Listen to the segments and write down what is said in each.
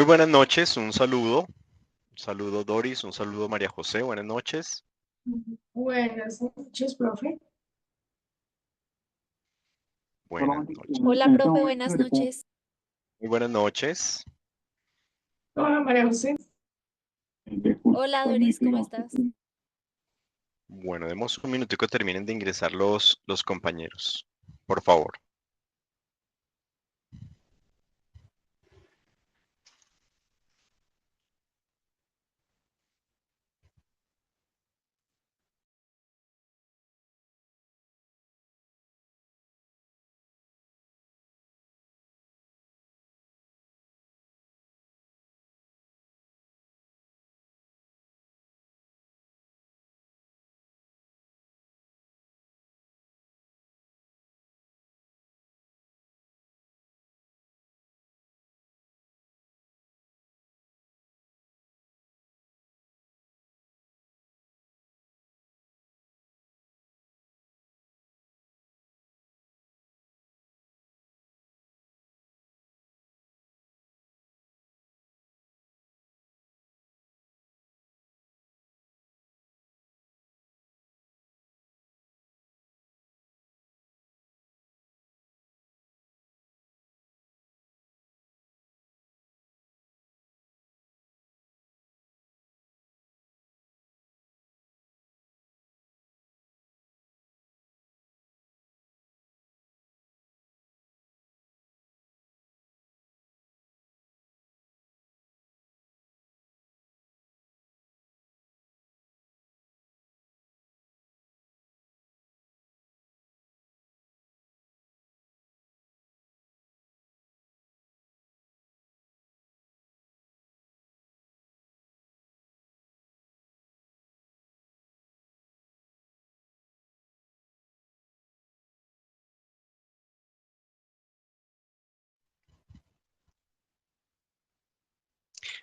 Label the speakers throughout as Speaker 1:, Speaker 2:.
Speaker 1: Muy buenas noches, un saludo Doris, un saludo María José, buenas noches.
Speaker 2: Buenas noches, profe.
Speaker 1: Buenas noches.
Speaker 3: Hola, profe, buenas noches.
Speaker 1: Muy buenas noches.
Speaker 2: Hola, María José.
Speaker 3: Hola, Doris, ¿cómo estás?
Speaker 1: Bueno, demos un minutico, terminen de ingresar los compañeros, por favor.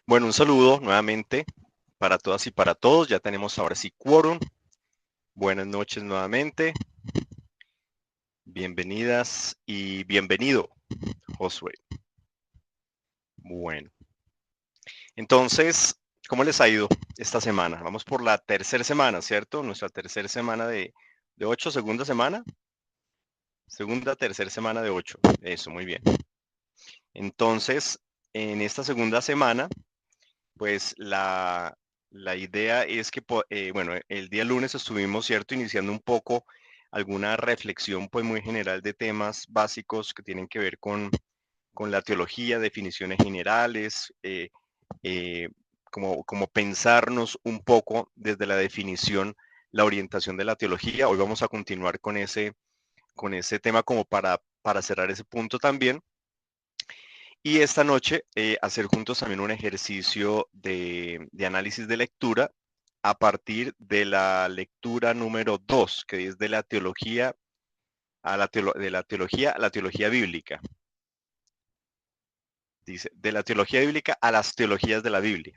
Speaker 1: Bueno, un saludo nuevamente para todas y para todos. Ya tenemos ahora sí quórum. Buenas noches nuevamente. Bienvenidas y bienvenido, Josué. Bueno, entonces, ¿cómo les ha ido esta semana? Vamos por la tercera semana, ¿cierto? Nuestra tercera semana de 8, segunda semana. Segunda, tercera semana de 8. Eso, muy bien. Entonces, en esta segunda semana, pues la idea es que, bueno, el día lunes estuvimos, ¿cierto? Iniciando un poco alguna reflexión, pues muy general de temas básicos que tienen que ver con la teología, definiciones generales, eh, como pensarnos un poco desde la definición, la orientación de la teología. Hoy vamos a continuar con ese tema como para cerrar ese punto también. Y esta noche hacer juntos también un ejercicio de análisis de lectura a partir de la lectura número 2, que es de la teología de la teología bíblica. Dice, de la teología bíblica a las teologías de la Biblia.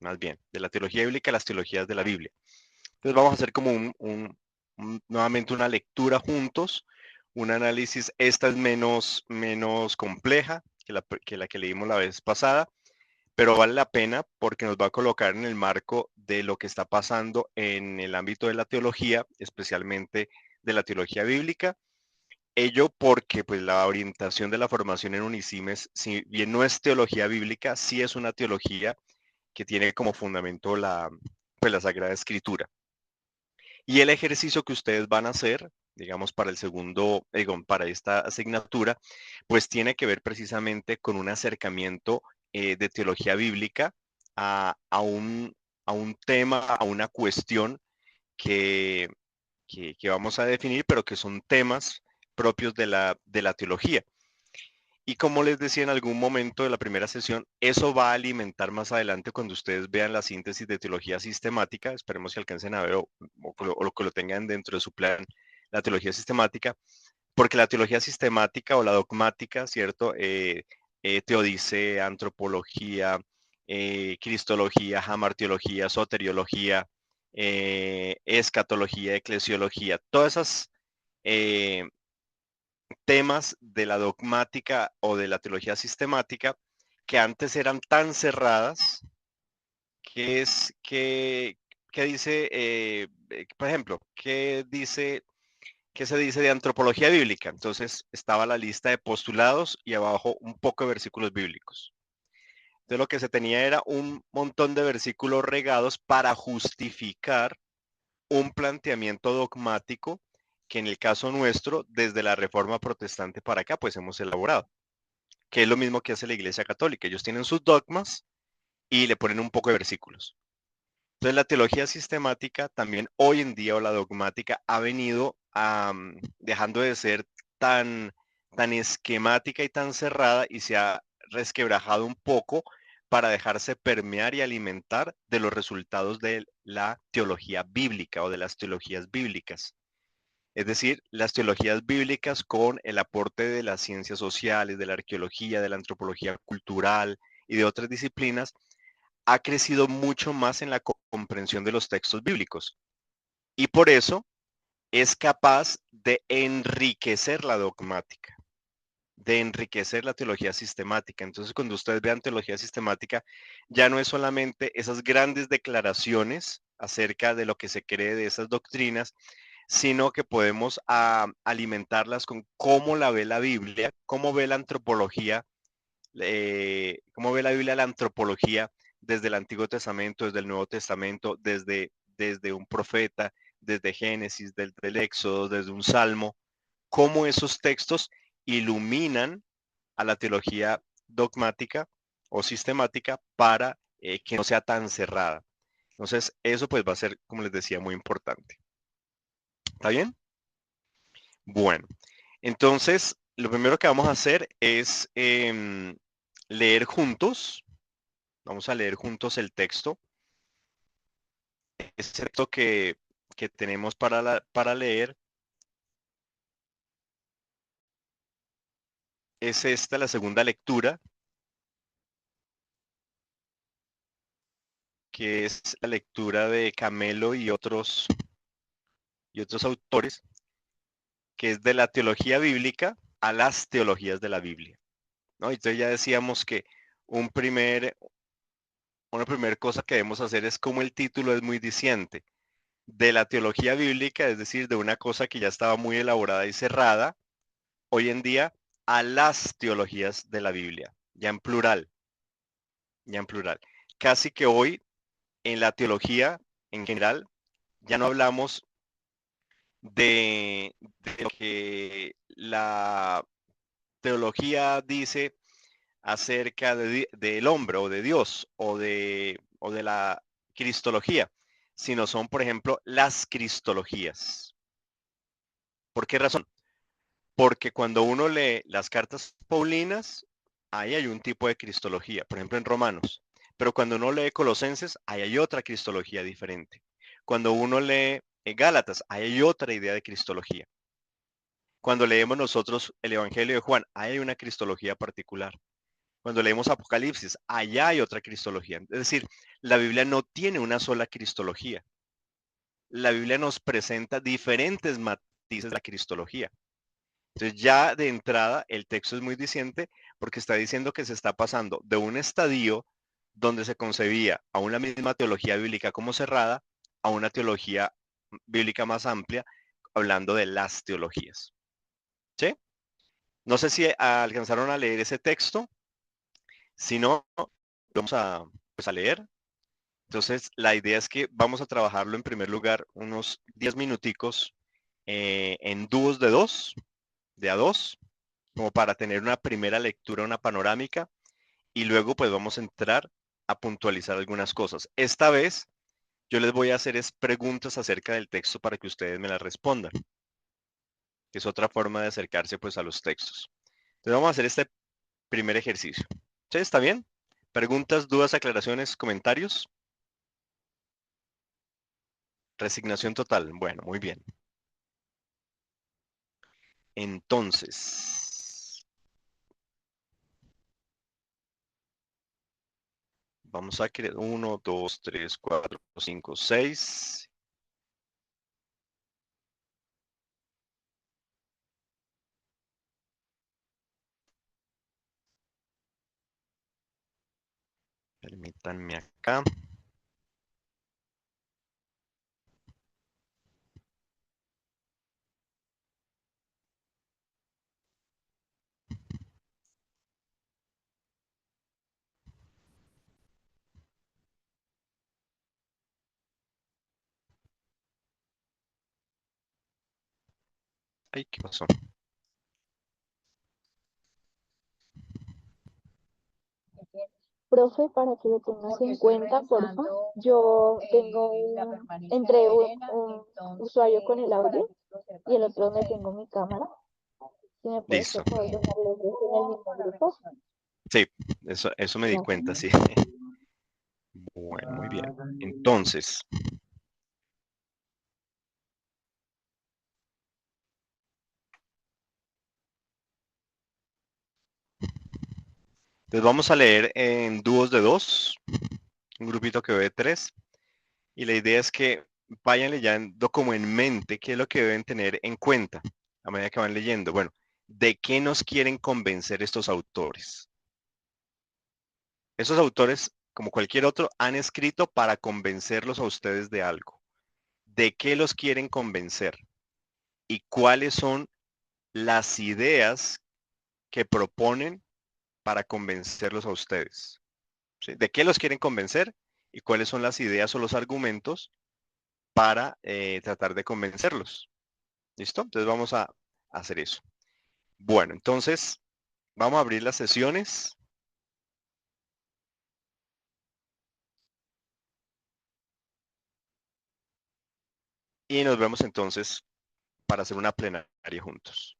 Speaker 1: Más bien, de la teología bíblica a las teologías de la Biblia. Entonces vamos a hacer como nuevamente una lectura juntos, un análisis. Esta es menos compleja que la que leímos la vez pasada, pero vale la pena porque nos va a colocar en el marco de lo que está pasando en el ámbito de la teología, especialmente de la teología bíblica. Ello porque pues, la orientación de la formación en Unisimes, si bien no es teología bíblica, sí es una teología que tiene como fundamento pues, la Sagrada Escritura. Y el ejercicio que ustedes van a hacer, digamos, para esta asignatura, pues tiene que ver precisamente con un acercamiento de teología bíblica a, a, un, a un tema, a una cuestión que, que vamos a definir, pero que son temas propios de la teología. Y como les decía en algún momento de la primera sesión, eso va a alimentar más adelante cuando ustedes vean la síntesis de teología sistemática. Esperemos que alcancen a ver o que lo tengan dentro de su plan, la teología sistemática, porque la teología sistemática o la dogmática, ¿cierto? Teodicea, antropología, cristología, hamartiología, soteriología, escatología, eclesiología, todas esas temas de la dogmática o de la teología sistemática que antes eran tan cerradas, que dice, por ejemplo, qué se dice de antropología bíblica? Entonces estaba la lista de postulados y abajo un poco de versículos bíblicos. Entonces lo que se tenía era un montón de versículos regados para justificar un planteamiento dogmático que en el caso nuestro, desde la Reforma Protestante para acá, pues hemos elaborado, que es lo mismo que hace la Iglesia Católica. Ellos tienen sus dogmas y le ponen un poco de versículos. Entonces la teología sistemática también hoy en día, o la dogmática, ha venido dejando de ser tan esquemática y tan cerrada, y se ha resquebrajado un poco para dejarse permear y alimentar de los resultados de la teología bíblica o de las teologías bíblicas. Es decir, las teologías bíblicas con el aporte de las ciencias sociales, de la arqueología, de la antropología cultural y de otras disciplinas, ha crecido mucho más en la comprensión de los textos bíblicos. Y por eso es capaz de enriquecer la dogmática, de enriquecer la teología sistemática. Entonces, cuando ustedes vean teología sistemática, ya no es solamente esas grandes declaraciones acerca de lo que se cree de esas doctrinas, sino que podemos alimentarlas con cómo la ve la Biblia, cómo ve la antropología, cómo ve la Biblia la antropología desde el Antiguo Testamento, desde el Nuevo Testamento, desde un profeta, desde Génesis, desde el Éxodo, desde un Salmo, cómo esos textos iluminan a la teología dogmática o sistemática para que no sea tan cerrada. Entonces, eso pues va a ser, como les decía, muy importante. ¿Está bien? Bueno, entonces, lo primero que vamos a hacer es leer juntos. Vamos a leer juntos el texto. Este texto que tenemos para leer es esta, la segunda lectura, que es la lectura de Camelo y otros autores, que es de la teología bíblica a las teologías de la Biblia, ¿no? Entonces ya decíamos que un una primera cosa que debemos hacer es, como el título es muy diciente, de la teología bíblica, es decir, de una cosa que ya estaba muy elaborada y cerrada, hoy en día a las teologías de la Biblia, ya en plural, ya en plural. Casi que hoy en la teología en general ya no hablamos de lo que la teología dice acerca del hombre o de Dios o de la cristología, sino son, por ejemplo, las cristologías. ¿Por qué razón? Porque cuando uno lee las cartas paulinas, ahí hay un tipo de cristología, por ejemplo en Romanos. Pero cuando uno lee Colosenses, ahí hay otra cristología diferente. Cuando uno lee Gálatas, ahí hay otra idea de cristología. Cuando leemos nosotros el Evangelio de Juan, ahí hay una cristología particular. Cuando leemos Apocalipsis, allá hay otra cristología. Es decir, la Biblia no tiene una sola cristología. La Biblia nos presenta diferentes matices de la cristología. Entonces ya de entrada el texto es muy diciente, porque está diciendo que se está pasando de un estadio donde se concebía aún la misma teología bíblica como cerrada a una teología bíblica más amplia, hablando de las teologías. ¿Sí? No sé si alcanzaron a leer ese texto. Si no, vamos pues, a leer. Entonces, la idea es que vamos a trabajarlo en primer lugar unos 10 minuticos en dúos de a dos, como para tener una primera lectura, una panorámica, y luego pues vamos a entrar a puntualizar algunas cosas. Esta vez yo les voy a hacer preguntas acerca del texto para que ustedes me las respondan, que es otra forma de acercarse pues a los textos. Entonces vamos a hacer este primer ejercicio. ¿Sí? ¿Está bien? ¿Preguntas, dudas, aclaraciones, comentarios? Resignación total. Bueno, muy bien. Entonces, vamos a crear 1, 2, 3, 4, 5, 6. Permítanme acá. Ay, ¿qué pasó?
Speaker 4: Profe, para que lo tengas en cuenta, porfa, yo tengo entre un usuario con el audio y el otro donde tengo mi cámara. Si me puedes,
Speaker 1: Listo.
Speaker 4: por favor, dejar los dos en el mismo grupo.
Speaker 1: Sí, eso me di cuenta, sí. Bueno, muy bien. Entonces, vamos a leer en dúos de dos, un grupito que ve de tres, y la idea es que vayan leyendo como en mente qué es lo que deben tener en cuenta a medida que van leyendo. Bueno, ¿de qué nos quieren convencer estos autores? Esos autores, como cualquier otro, han escrito para convencerlos a ustedes de algo. ¿De qué los quieren convencer? ¿Y cuáles son las ideas que proponen para convencerlos a ustedes? ¿Sí? ¿De qué los quieren convencer? ¿Y cuáles son las ideas o los argumentos para tratar de convencerlos? ¿Listo? Entonces vamos a hacer eso. Bueno, entonces vamos a abrir las sesiones. Y nos vemos entonces para hacer una plenaria juntos.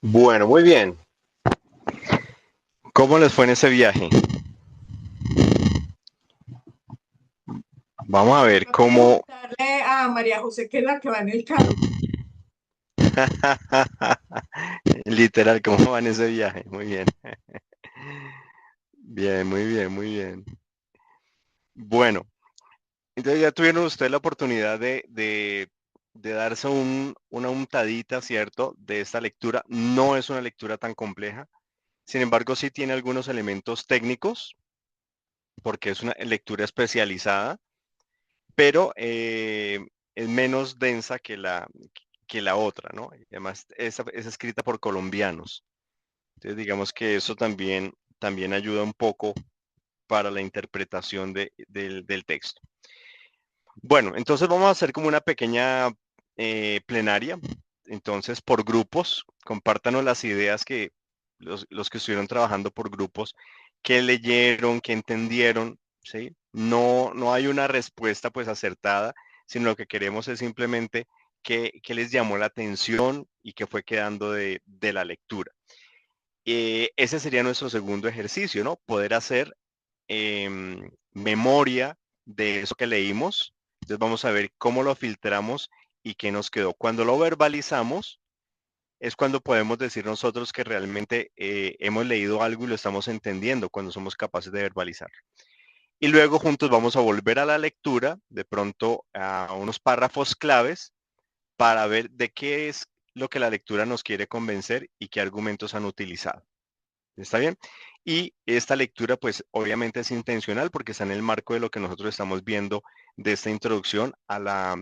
Speaker 1: Bueno, muy bien. ¿Cómo les fue en ese viaje? Vamos a ver cómo...
Speaker 2: Darle a María José, que es la que va en el carro.
Speaker 1: Literal, ¿cómo va en ese viaje? Muy bien. Bien, muy bien, muy bien. Bueno, entonces ya tuvieron ustedes la oportunidad de darse una untadita, ¿cierto? De esta lectura. No es una lectura tan compleja. Sin embargo, sí tiene algunos elementos técnicos, porque es una lectura especializada, pero es menos densa que la otra, ¿no? Y además, es escrita por colombianos. Entonces, digamos que eso también ayuda un poco para la interpretación del texto. Bueno, entonces vamos a hacer como una pequeña plenaria. Entonces, por grupos, compártanos las ideas que los que estuvieron trabajando por grupos, que leyeron, que entendieron, ¿sí? No hay una respuesta pues acertada, sino lo que queremos es simplemente que les llamó la atención y que fue quedando de la lectura. Ese sería nuestro segundo ejercicio, ¿no? Poder hacer memoria de eso que leímos. Entonces vamos a ver cómo lo filtramos y qué nos quedó. Cuando lo verbalizamos, es cuando podemos decir nosotros que realmente hemos leído algo y lo estamos entendiendo, cuando somos capaces de verbalizar. Y luego juntos vamos a volver a la lectura, de pronto a unos párrafos claves, para ver de qué es lo que la lectura nos quiere convencer y qué argumentos han utilizado. ¿Está bien? Y esta lectura, pues obviamente es intencional porque está en el marco de lo que nosotros estamos viendo de esta introducción a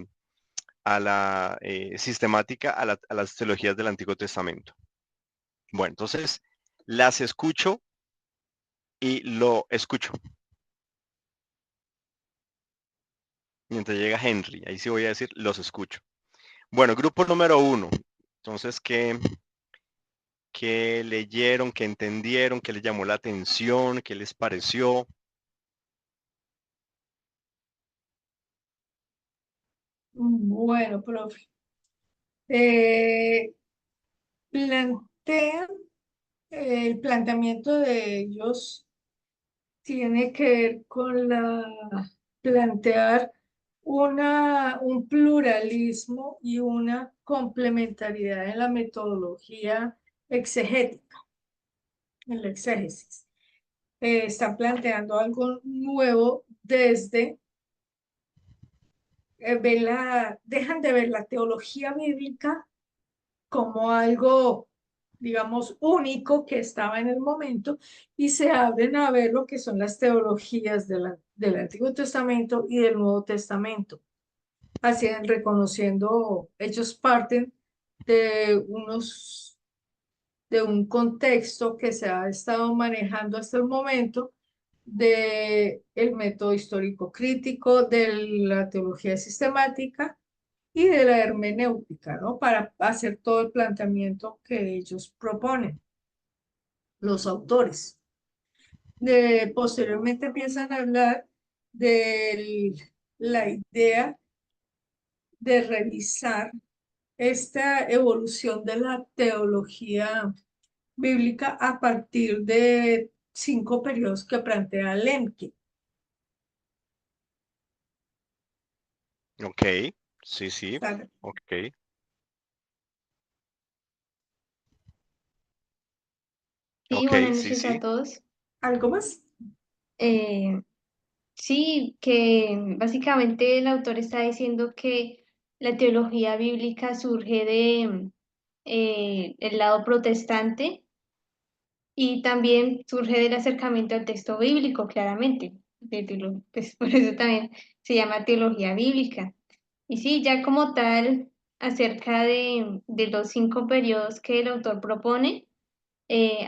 Speaker 1: a la sistemática a las teologías del Antiguo Testamento. Bueno, entonces las escucho y lo escucho. Mientras llega Henry, ahí sí voy a decir, los escucho. Bueno, grupo número 1. Entonces, ¿qué leyeron, qué entendieron, qué les llamó la atención, qué les pareció?
Speaker 2: Bueno, profe. Eh, plantean, el planteamiento de ellos tiene que ver con plantear un pluralismo y una complementariedad en la metodología exegética, en la exégesis. Están planteando algo nuevo desde, dejan de ver la teología bíblica como algo, digamos, único que estaba en el momento y se abren a ver lo que son las teologías del Antiguo Testamento y del Nuevo Testamento. Así, reconociendo, ellos parten de de un contexto que se ha estado manejando hasta el momento del método histórico crítico, de la teología sistemática y de la hermenéutica, ¿no? Para hacer todo el planteamiento que ellos proponen, los autores. Posteriormente empiezan a hablar de la idea de revisar esta evolución de la teología bíblica a partir de 5 periodos que plantea Lemke.
Speaker 1: Ok, sí, sí, ok.
Speaker 5: Sí,
Speaker 1: Ok,
Speaker 5: buenas
Speaker 1: sí,
Speaker 5: noches a
Speaker 1: sí.
Speaker 5: todos.
Speaker 2: ¿Algo más?
Speaker 5: Sí, que básicamente el autor está diciendo que la teología bíblica surge de el lado protestante y también surge del acercamiento al texto bíblico, claramente. Pues por eso también se llama teología bíblica. Y sí, ya como tal, acerca de los 5 periodos que el autor propone,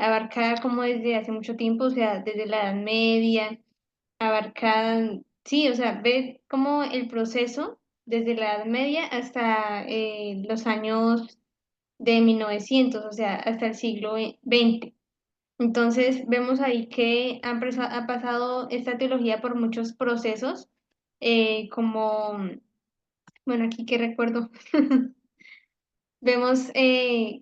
Speaker 5: abarca como desde hace mucho tiempo, o sea, desde la Edad Media, abarca, sí, o sea, ve como el proceso desde la Edad Media hasta los años de 1900, o sea, hasta el siglo XX. Entonces, vemos ahí que ha pasado esta teología por muchos procesos, como, bueno, aquí que recuerdo. Vemos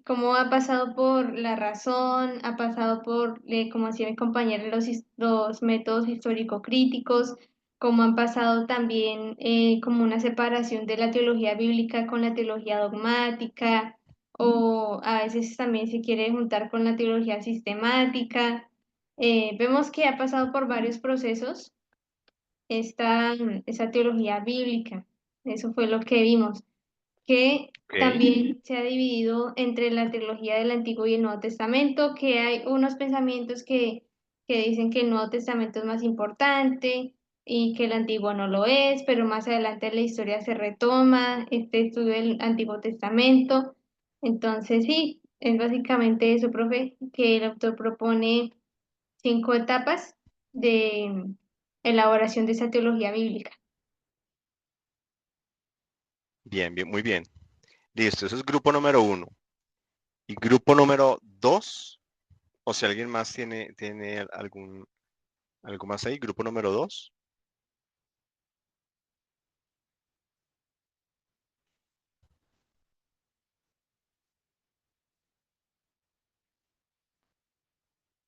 Speaker 5: cómo ha pasado por la razón, ha pasado por, como decía mi compañera, los métodos histórico-críticos, cómo han pasado también como una separación de la teología bíblica con la teología dogmática, o a veces también se quiere juntar con la teología sistemática. Vemos que ha pasado por varios procesos esta teología bíblica. Eso fue lo que vimos que
Speaker 1: Ok.
Speaker 5: también se ha dividido entre la trilogía del Antiguo y el Nuevo Testamento, que hay unos pensamientos que dicen que el Nuevo Testamento es más importante y que el Antiguo no lo es, pero más adelante en la historia se retoma este estudio del Antiguo Testamento. Entonces, sí, es básicamente eso, profe, que el autor propone 5 etapas de elaboración de esa teología bíblica.
Speaker 1: Bien, bien, muy bien. Listo, eso es grupo número 1. Y grupo número 2, o si alguien más tiene algo más ahí, grupo número 2.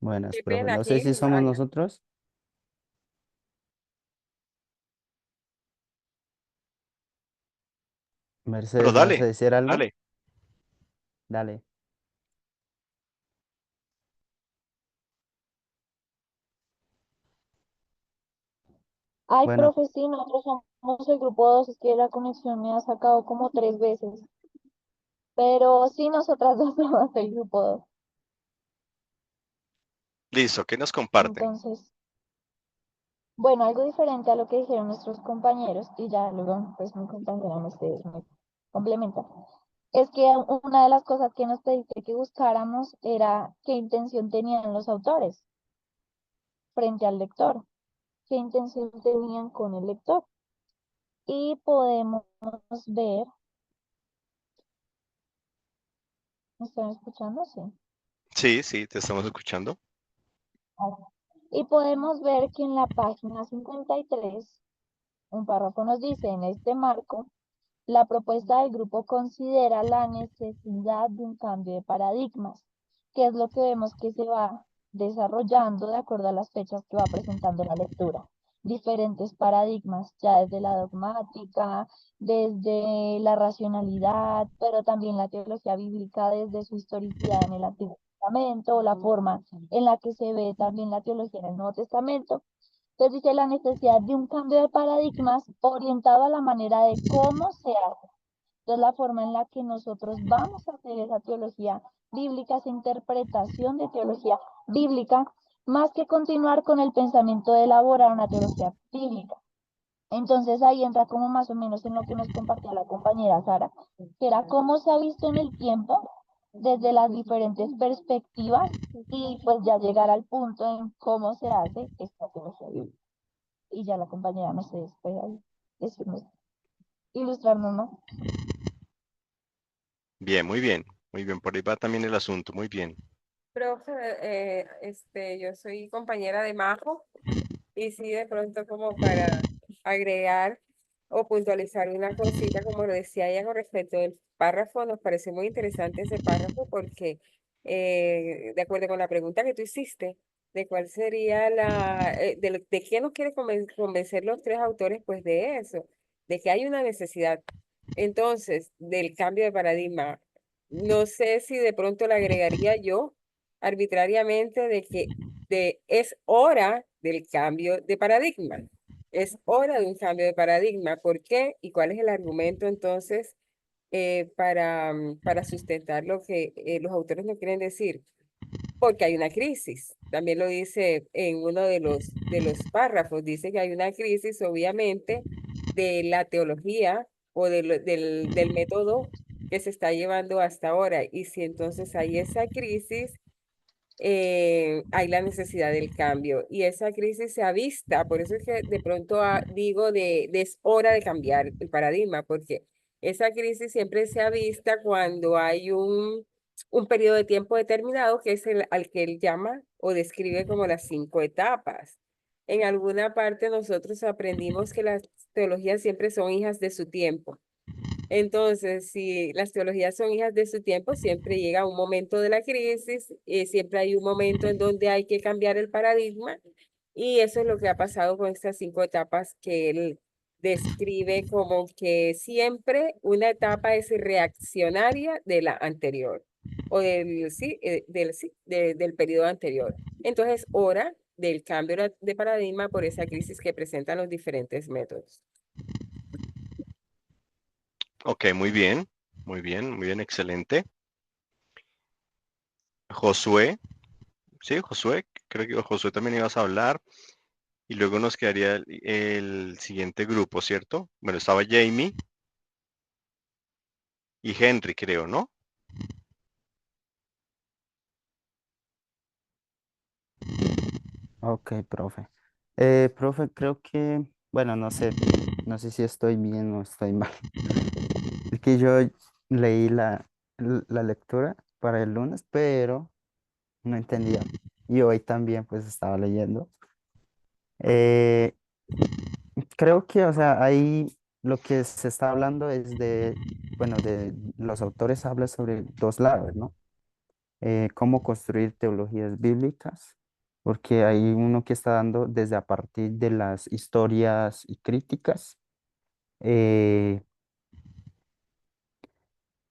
Speaker 6: Buenas,
Speaker 7: Qué
Speaker 6: profe.
Speaker 7: pena
Speaker 6: No sé
Speaker 7: aquí,
Speaker 6: si somos
Speaker 7: Raya.
Speaker 6: nosotros.
Speaker 1: Pero
Speaker 6: Mercedes, ¿vas a
Speaker 1: dale,
Speaker 6: decir algo?
Speaker 1: dale.
Speaker 6: Dale.
Speaker 4: Ay,
Speaker 6: Bueno,
Speaker 4: profe, sí, nosotros somos el grupo 2, es que la conexión me ha sacado como 3 veces. Pero sí, nosotras dos somos el grupo 2.
Speaker 1: Listo, ¿qué nos comparten?
Speaker 4: Entonces, bueno, algo diferente a lo que dijeron nuestros compañeros, y ya luego, pues mi compañera me esté. complementa. Es que una de las cosas que nos pediste que buscáramos era qué intención tenían los autores frente al lector, qué intención tenían con el lector. Y podemos ver, ¿me están escuchando? Sí.
Speaker 1: Sí, sí, te estamos escuchando.
Speaker 4: Y podemos ver que en la página 53, un párrafo nos dice, en este marco, la propuesta del grupo considera la necesidad de un cambio de paradigmas, que es lo que vemos que se va desarrollando de acuerdo a las fechas que va presentando la lectura. Diferentes paradigmas, ya desde la dogmática, desde la racionalidad, pero también la teología bíblica desde su historicidad en el Antiguo Testamento, o la forma en la que se ve también la teología en el Nuevo Testamento. Entonces dice la necesidad de un cambio de paradigmas orientado a la manera de cómo se hace. Entonces la forma en la que nosotros vamos a hacer esa teología bíblica, esa interpretación de teología bíblica, más que continuar con el pensamiento de elaborar una teología bíblica. Entonces ahí entra como más o menos en lo que nos compartía la compañera Sara, que era cómo se ha visto en el tiempo desde las diferentes perspectivas y pues ya llegar al punto en cómo se hace esta teología bíblica. Y ya la compañera, no sé, puede ahí decirnos, ilustrarnos más.
Speaker 1: Bien, muy bien. Muy bien, por ahí va también el asunto. Muy bien.
Speaker 7: Profe, yo soy compañera de Majo y sí, de pronto como para agregar o puntualizar una cosita, como lo decía ella con respecto del párrafo, nos parece muy interesante ese párrafo porque de acuerdo con la pregunta que tú hiciste, de cuál sería de qué nos quiere convencer los tres autores, pues de eso, de que hay una necesidad. Entonces, del cambio de paradigma, no sé si de pronto le agregaría yo arbitrariamente es hora del cambio de paradigma. Es hora de un cambio de paradigma. ¿Por qué? ¿Y cuál es el argumento entonces para sustentar lo que los autores nos quieren decir? Porque hay una crisis. También lo dice en uno de los párrafos. Dice que hay una crisis, obviamente, de la teología o del método que se está llevando hasta ahora. Y si entonces hay esa crisis, hay la necesidad del cambio y esa crisis se avista, por eso es que de pronto digo de es hora de cambiar el paradigma, porque esa crisis siempre se avista cuando hay un periodo de tiempo determinado que es el al que él llama o describe como las 5 etapas. En alguna parte nosotros aprendimos que las teologías siempre son hijas de su tiempo. Entonces, si las teologías son hijas de su tiempo, siempre llega un momento de la crisis, siempre hay un momento en donde hay que cambiar el paradigma, y eso es lo que ha pasado con estas 5 etapas que él describe como que siempre una etapa es reaccionaria de la anterior, o del periodo anterior. Entonces, hora del cambio de paradigma por esa crisis que presentan los diferentes métodos.
Speaker 1: Ok, muy bien. Muy bien, muy bien, excelente. Josué. Sí, Josué. Creo que Josué también ibas a hablar. Y luego nos quedaría el siguiente grupo, ¿cierto? Bueno, estaba Jamie y Henry, creo, ¿no?
Speaker 6: Ok, profe. Profe, creo que, bueno, no sé si estoy bien o estoy mal. Es que yo leí la lectura para el lunes, pero no entendía. Y hoy también pues estaba leyendo. Eh, Creo que, o sea, ahí lo que se está hablando es de, bueno, de los autores hablan sobre dos lados, ¿no? Cómo construir teologías bíblicas, porque hay uno que está dando desde a partir de las historias y críticas, eh,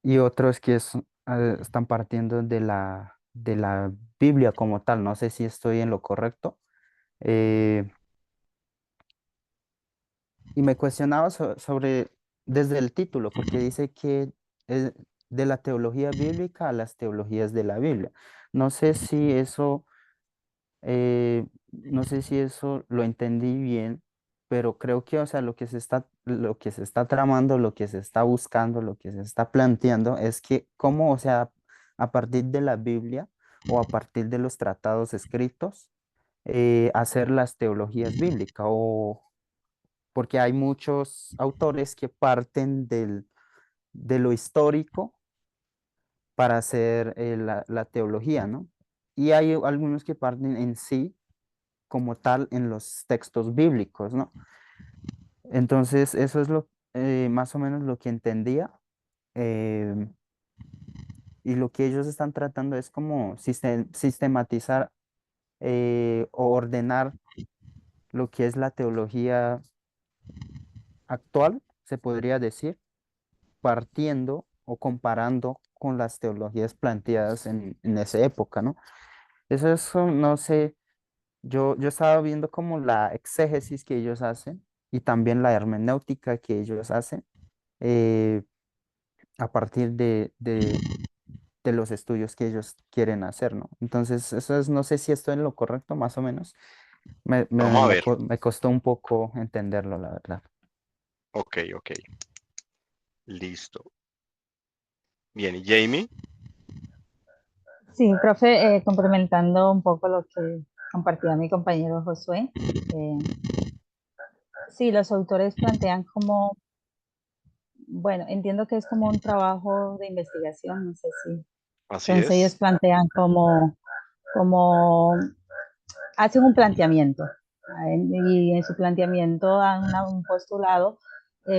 Speaker 6: y otros que están partiendo de la Biblia como tal. No sé si estoy en lo correcto. eh, y me cuestionaba sobre, desde el título, porque dice que es de la teología bíblica a las teologías de la Biblia. No sé si eso no sé si eso lo entendí bien, pero creo que, o sea, lo que se está tramando, lo que se está buscando, lo que se está planteando es que cómo, o sea, a partir de la Biblia o a partir de los tratados escritos, hacer las teologías bíblicas, o porque hay muchos autores que parten de lo histórico para hacer la teología, ¿no? Y hay algunos que parten en sí como tal en los textos bíblicos, ¿no? Entonces, eso es más o menos lo que entendía. em, y lo que ellos están tratando es como sistematizar o ordenar lo que es la teología actual, se podría decir, partiendo o comparando con las teologías planteadas en esa época, ¿no? Eso, no sé, yo estaba viendo como la exégesis que ellos hacen y también la hermenéutica que ellos hacen eh, a partir de los estudios que ellos quieren hacer, ¿no? Entonces, eso es, no sé si estoy en lo correcto, más o menos.
Speaker 1: Vamos a ver.
Speaker 6: Me costó un poco entenderlo, la verdad.
Speaker 1: Ok, ok. Listo. Bien, ¿y Jamie?
Speaker 8: Sí, profe, complementando un poco lo que compartía mi compañero Josué. Sí, los autores plantean como, bueno, entiendo que es como un trabajo de investigación, no sé si.
Speaker 1: Así
Speaker 8: Entonces ellos
Speaker 1: es.
Speaker 8: plantean como hacen un planteamiento y en su planteamiento dan un postulado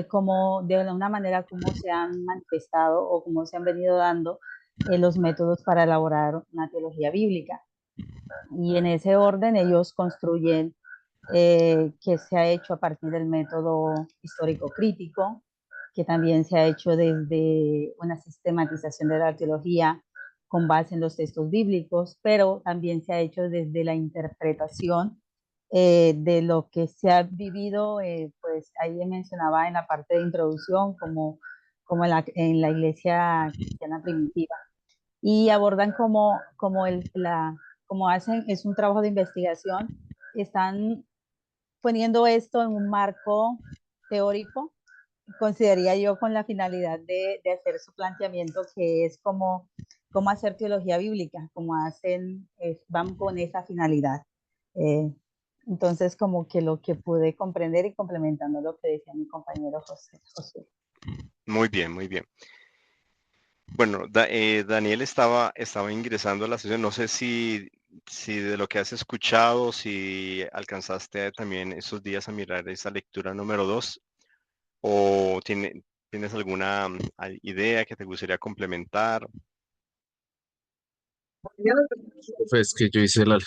Speaker 8: como de una manera como se han manifestado o como se han venido dando los métodos para elaborar una teología bíblica. Y en ese orden ellos construyen que se ha hecho a partir del método histórico crítico, que también se ha hecho desde una sistematización de la teología con base en los textos bíblicos, pero también se ha hecho desde la interpretación de lo que se ha vivido, pues ahí mencionaba en la parte de introducción, como en la iglesia cristiana primitiva y abordan como hacen, es un trabajo de investigación, están poniendo esto en un marco teórico, consideraría yo con la finalidad de hacer su planteamiento que es como hacer teología bíblica, como hacen, van con esa finalidad. Eh, entonces, como que lo que pude comprender y complementando lo que decía mi compañero José.
Speaker 1: Muy bien, muy bien. Bueno, Daniel estaba ingresando a la sesión. No sé si de lo que has escuchado, si alcanzaste también esos días a mirar esa lectura número 2 o tienes alguna idea que te gustaría complementar.
Speaker 9: Pues que yo hice la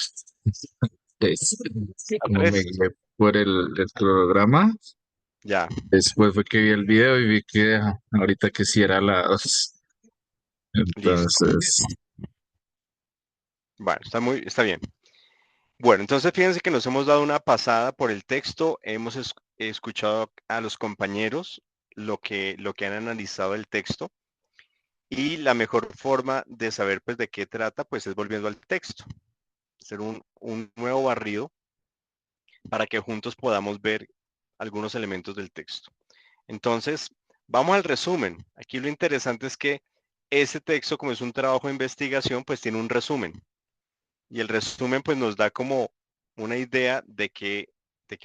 Speaker 9: como me guié por el programa.
Speaker 1: Ya.
Speaker 9: Después fue que vi el video y vi que ahorita que sí era la 2.
Speaker 1: Listo.
Speaker 9: Entonces,
Speaker 1: Bueno, está bien. Bueno, entonces fíjense que nos hemos dado una pasada por el texto, hemos escuchado a los compañeros lo que han analizado el texto y la mejor forma de saber pues de qué trata pues es volviendo al texto, hacer un nuevo barrido para que juntos podamos ver algunos elementos del texto. Entonces, vamos al resumen. Aquí lo interesante es que ese texto, como es un trabajo de investigación, pues tiene un resumen. Y el resumen pues nos da como una idea de qué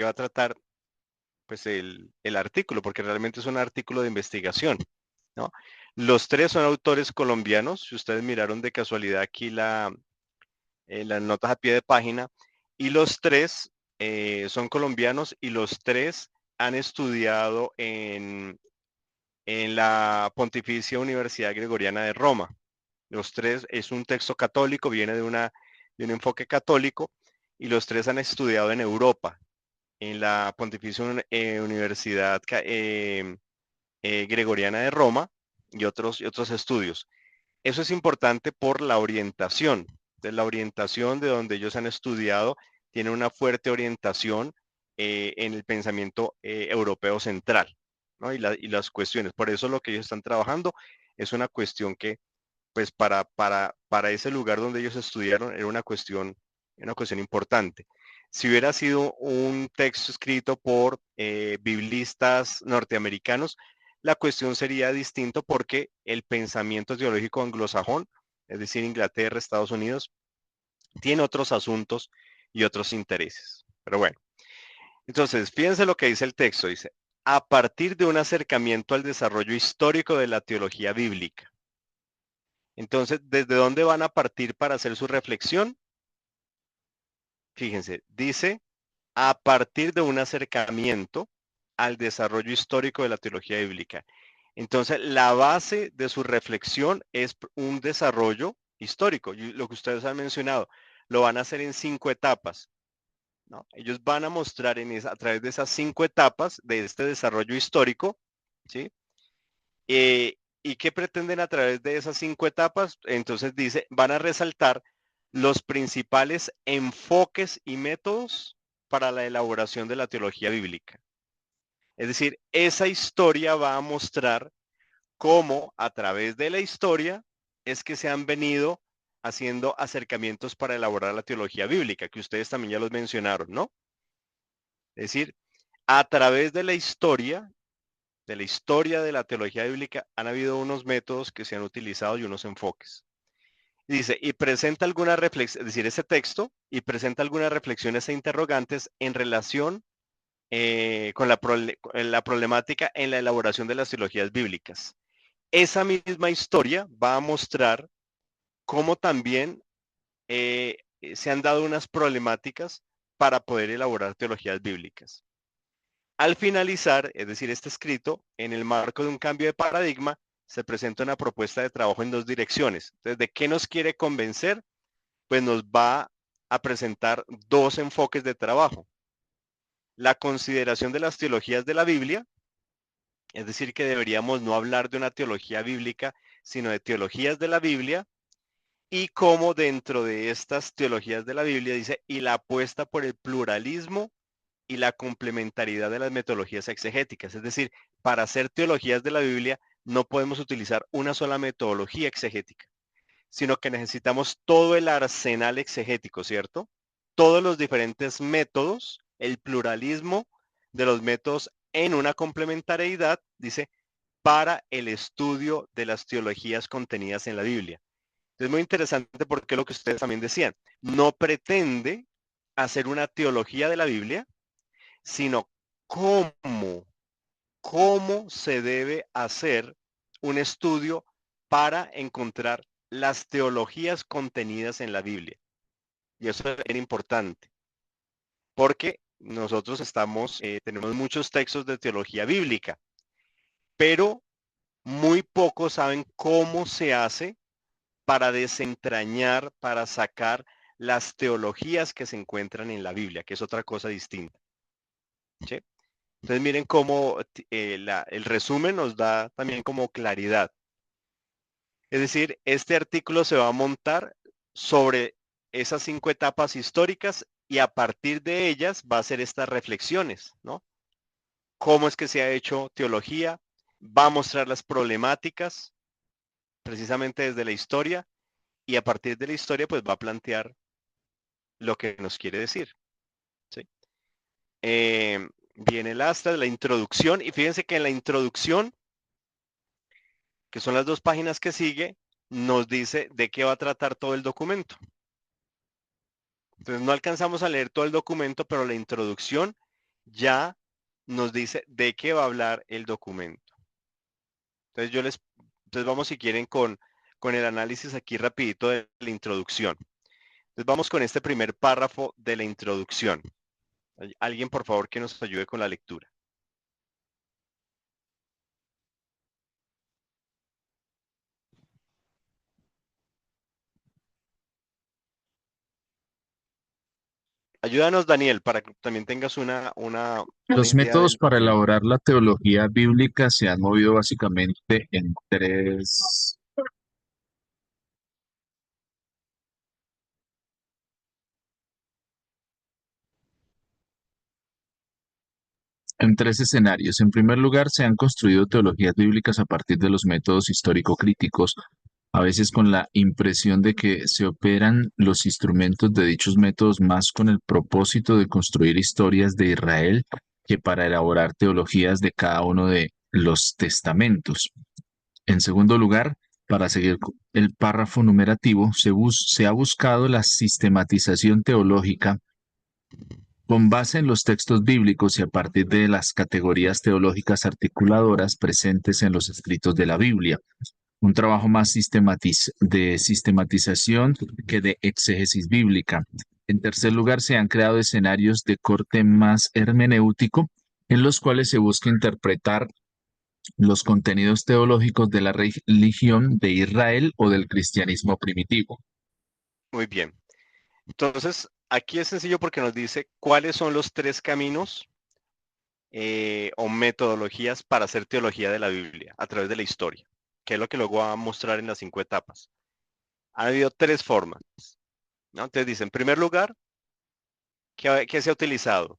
Speaker 1: va a tratar pues el artículo, porque realmente es un artículo de investigación, ¿no? Los tres son autores colombianos. Si ustedes miraron de casualidad aquí las notas a pie de página, y los tres son colombianos y los tres han estudiado en la Pontificia Universidad Gregoriana de Roma. Los tres es un texto católico, viene de un enfoque católico, y los tres han estudiado en Europa, en la Pontificia Universidad Gregoriana de Roma y otros estudios. Eso es importante por la orientación. De la orientación de donde ellos han estudiado tiene una fuerte orientación en el pensamiento europeo central, ¿no? Y las cuestiones. Por eso lo que ellos están trabajando es una cuestión que, pues para ese lugar donde ellos estudiaron, era una cuestión importante. Si hubiera sido un texto escrito por biblistas norteamericanos, la cuestión sería distinto porque el pensamiento teológico anglosajón, es decir, Inglaterra, Estados Unidos, tiene otros asuntos y otros intereses. Pero bueno, entonces, fíjense lo que dice el texto. Dice, a partir de un acercamiento al desarrollo histórico de la teología bíblica. Entonces, ¿desde dónde van a partir para hacer su reflexión? Fíjense, dice, a partir de un acercamiento al desarrollo histórico de la teología bíblica. Entonces, la base de su reflexión es un desarrollo histórico. Y lo que ustedes han mencionado, lo van a hacer en 5 etapas, ¿no? Ellos van a mostrar a través de esas 5 etapas de este desarrollo histórico, ¿sí? ¿Y qué pretenden a través de esas 5 etapas? Entonces dice, van a resaltar los principales enfoques y métodos para la elaboración de la teología bíblica. Es decir, esa historia va a mostrar cómo a través de la historia es que se han venido haciendo acercamientos para elaborar la teología bíblica, que ustedes también ya los mencionaron, ¿no? Es decir, a través de la historia de la teología bíblica, han habido unos métodos que se han utilizado y unos enfoques. Dice, y presenta algunas reflexiones, es decir, ese texto, y presenta algunas reflexiones e interrogantes en relación con la problemática en la elaboración de las teologías bíblicas. Esa misma historia va a mostrar cómo también se han dado unas problemáticas para poder elaborar teologías bíblicas. Al finalizar, es decir, este escrito, en el marco de un cambio de paradigma, se presenta una propuesta de trabajo en 2 direcciones. Entonces, ¿de qué nos quiere convencer? Pues nos va a presentar 2 enfoques de trabajo. La consideración de las teologías de la Biblia, es decir, que deberíamos no hablar de una teología bíblica, sino de teologías de la Biblia, y cómo dentro de estas teologías de la Biblia dice, y la apuesta por el pluralismo y la complementariedad de las metodologías exegéticas. Es decir, para hacer teologías de la Biblia no podemos utilizar una sola metodología exegética, sino que necesitamos todo el arsenal exegético, ¿cierto? Todos los diferentes métodos, el pluralismo de los métodos en una complementariedad, dice, para el estudio de las teologías contenidas en la Biblia. Es muy interesante porque lo que ustedes también decían, no pretende hacer una teología de la Biblia, sino cómo se debe hacer un estudio para encontrar las teologías contenidas en la Biblia. Y eso es bien importante, porque nosotros tenemos muchos textos de teología bíblica, pero muy pocos saben cómo se hace para desentrañar, para sacar las teologías que se encuentran en la Biblia, que es otra cosa distinta. ¿Sí? Entonces miren cómo el resumen nos da también como claridad. Es decir, este artículo se va a montar sobre esas 5 etapas históricas y a partir de ellas va a hacer estas reflexiones, ¿no? ¿Cómo es que se ha hecho teología? Va a mostrar las problemáticas precisamente desde la historia y a partir de la historia pues va a plantear lo que nos quiere decir. ¿Sí? Viene el astra, la introducción y fíjense que en la introducción, que son las 2 páginas que sigue, nos dice de qué va a tratar todo el documento. Entonces no alcanzamos a leer todo el documento, pero la introducción ya nos dice de qué va a hablar el documento. Entonces vamos si quieren con el análisis aquí rapidito de la introducción. Entonces vamos con este primer párrafo de la introducción. Alguien por favor que nos ayude con la lectura. Ayúdanos, Daniel, para que también tengas una
Speaker 9: Los
Speaker 1: idea
Speaker 9: métodos
Speaker 1: del...
Speaker 9: para elaborar la teología bíblica se han movido básicamente en tres escenarios. En primer lugar, se han construido teologías bíblicas a partir de los métodos histórico-críticos a veces con la impresión de que se operan los instrumentos de dichos métodos más con el propósito de construir historias de Israel que para elaborar teologías de cada uno de los testamentos. En segundo lugar, para seguir el párrafo numerativo, se ha buscado la sistematización teológica con base en los textos bíblicos y a partir de las categorías teológicas articuladoras presentes en los escritos de la Biblia. Un trabajo más de sistematización que de exégesis bíblica. En tercer lugar, se han creado escenarios de corte más hermenéutico en los cuales se busca interpretar los contenidos teológicos de la religión de Israel o del cristianismo primitivo.
Speaker 1: Muy bien. Entonces, aquí es sencillo porque nos dice cuáles son los 3 caminos o metodologías para hacer teología de la Biblia a través de la historia, que es lo que luego va a mostrar en las 5 etapas. Ha habido 3 formas, ¿no? Entonces dice, en primer lugar, ¿qué se ha utilizado?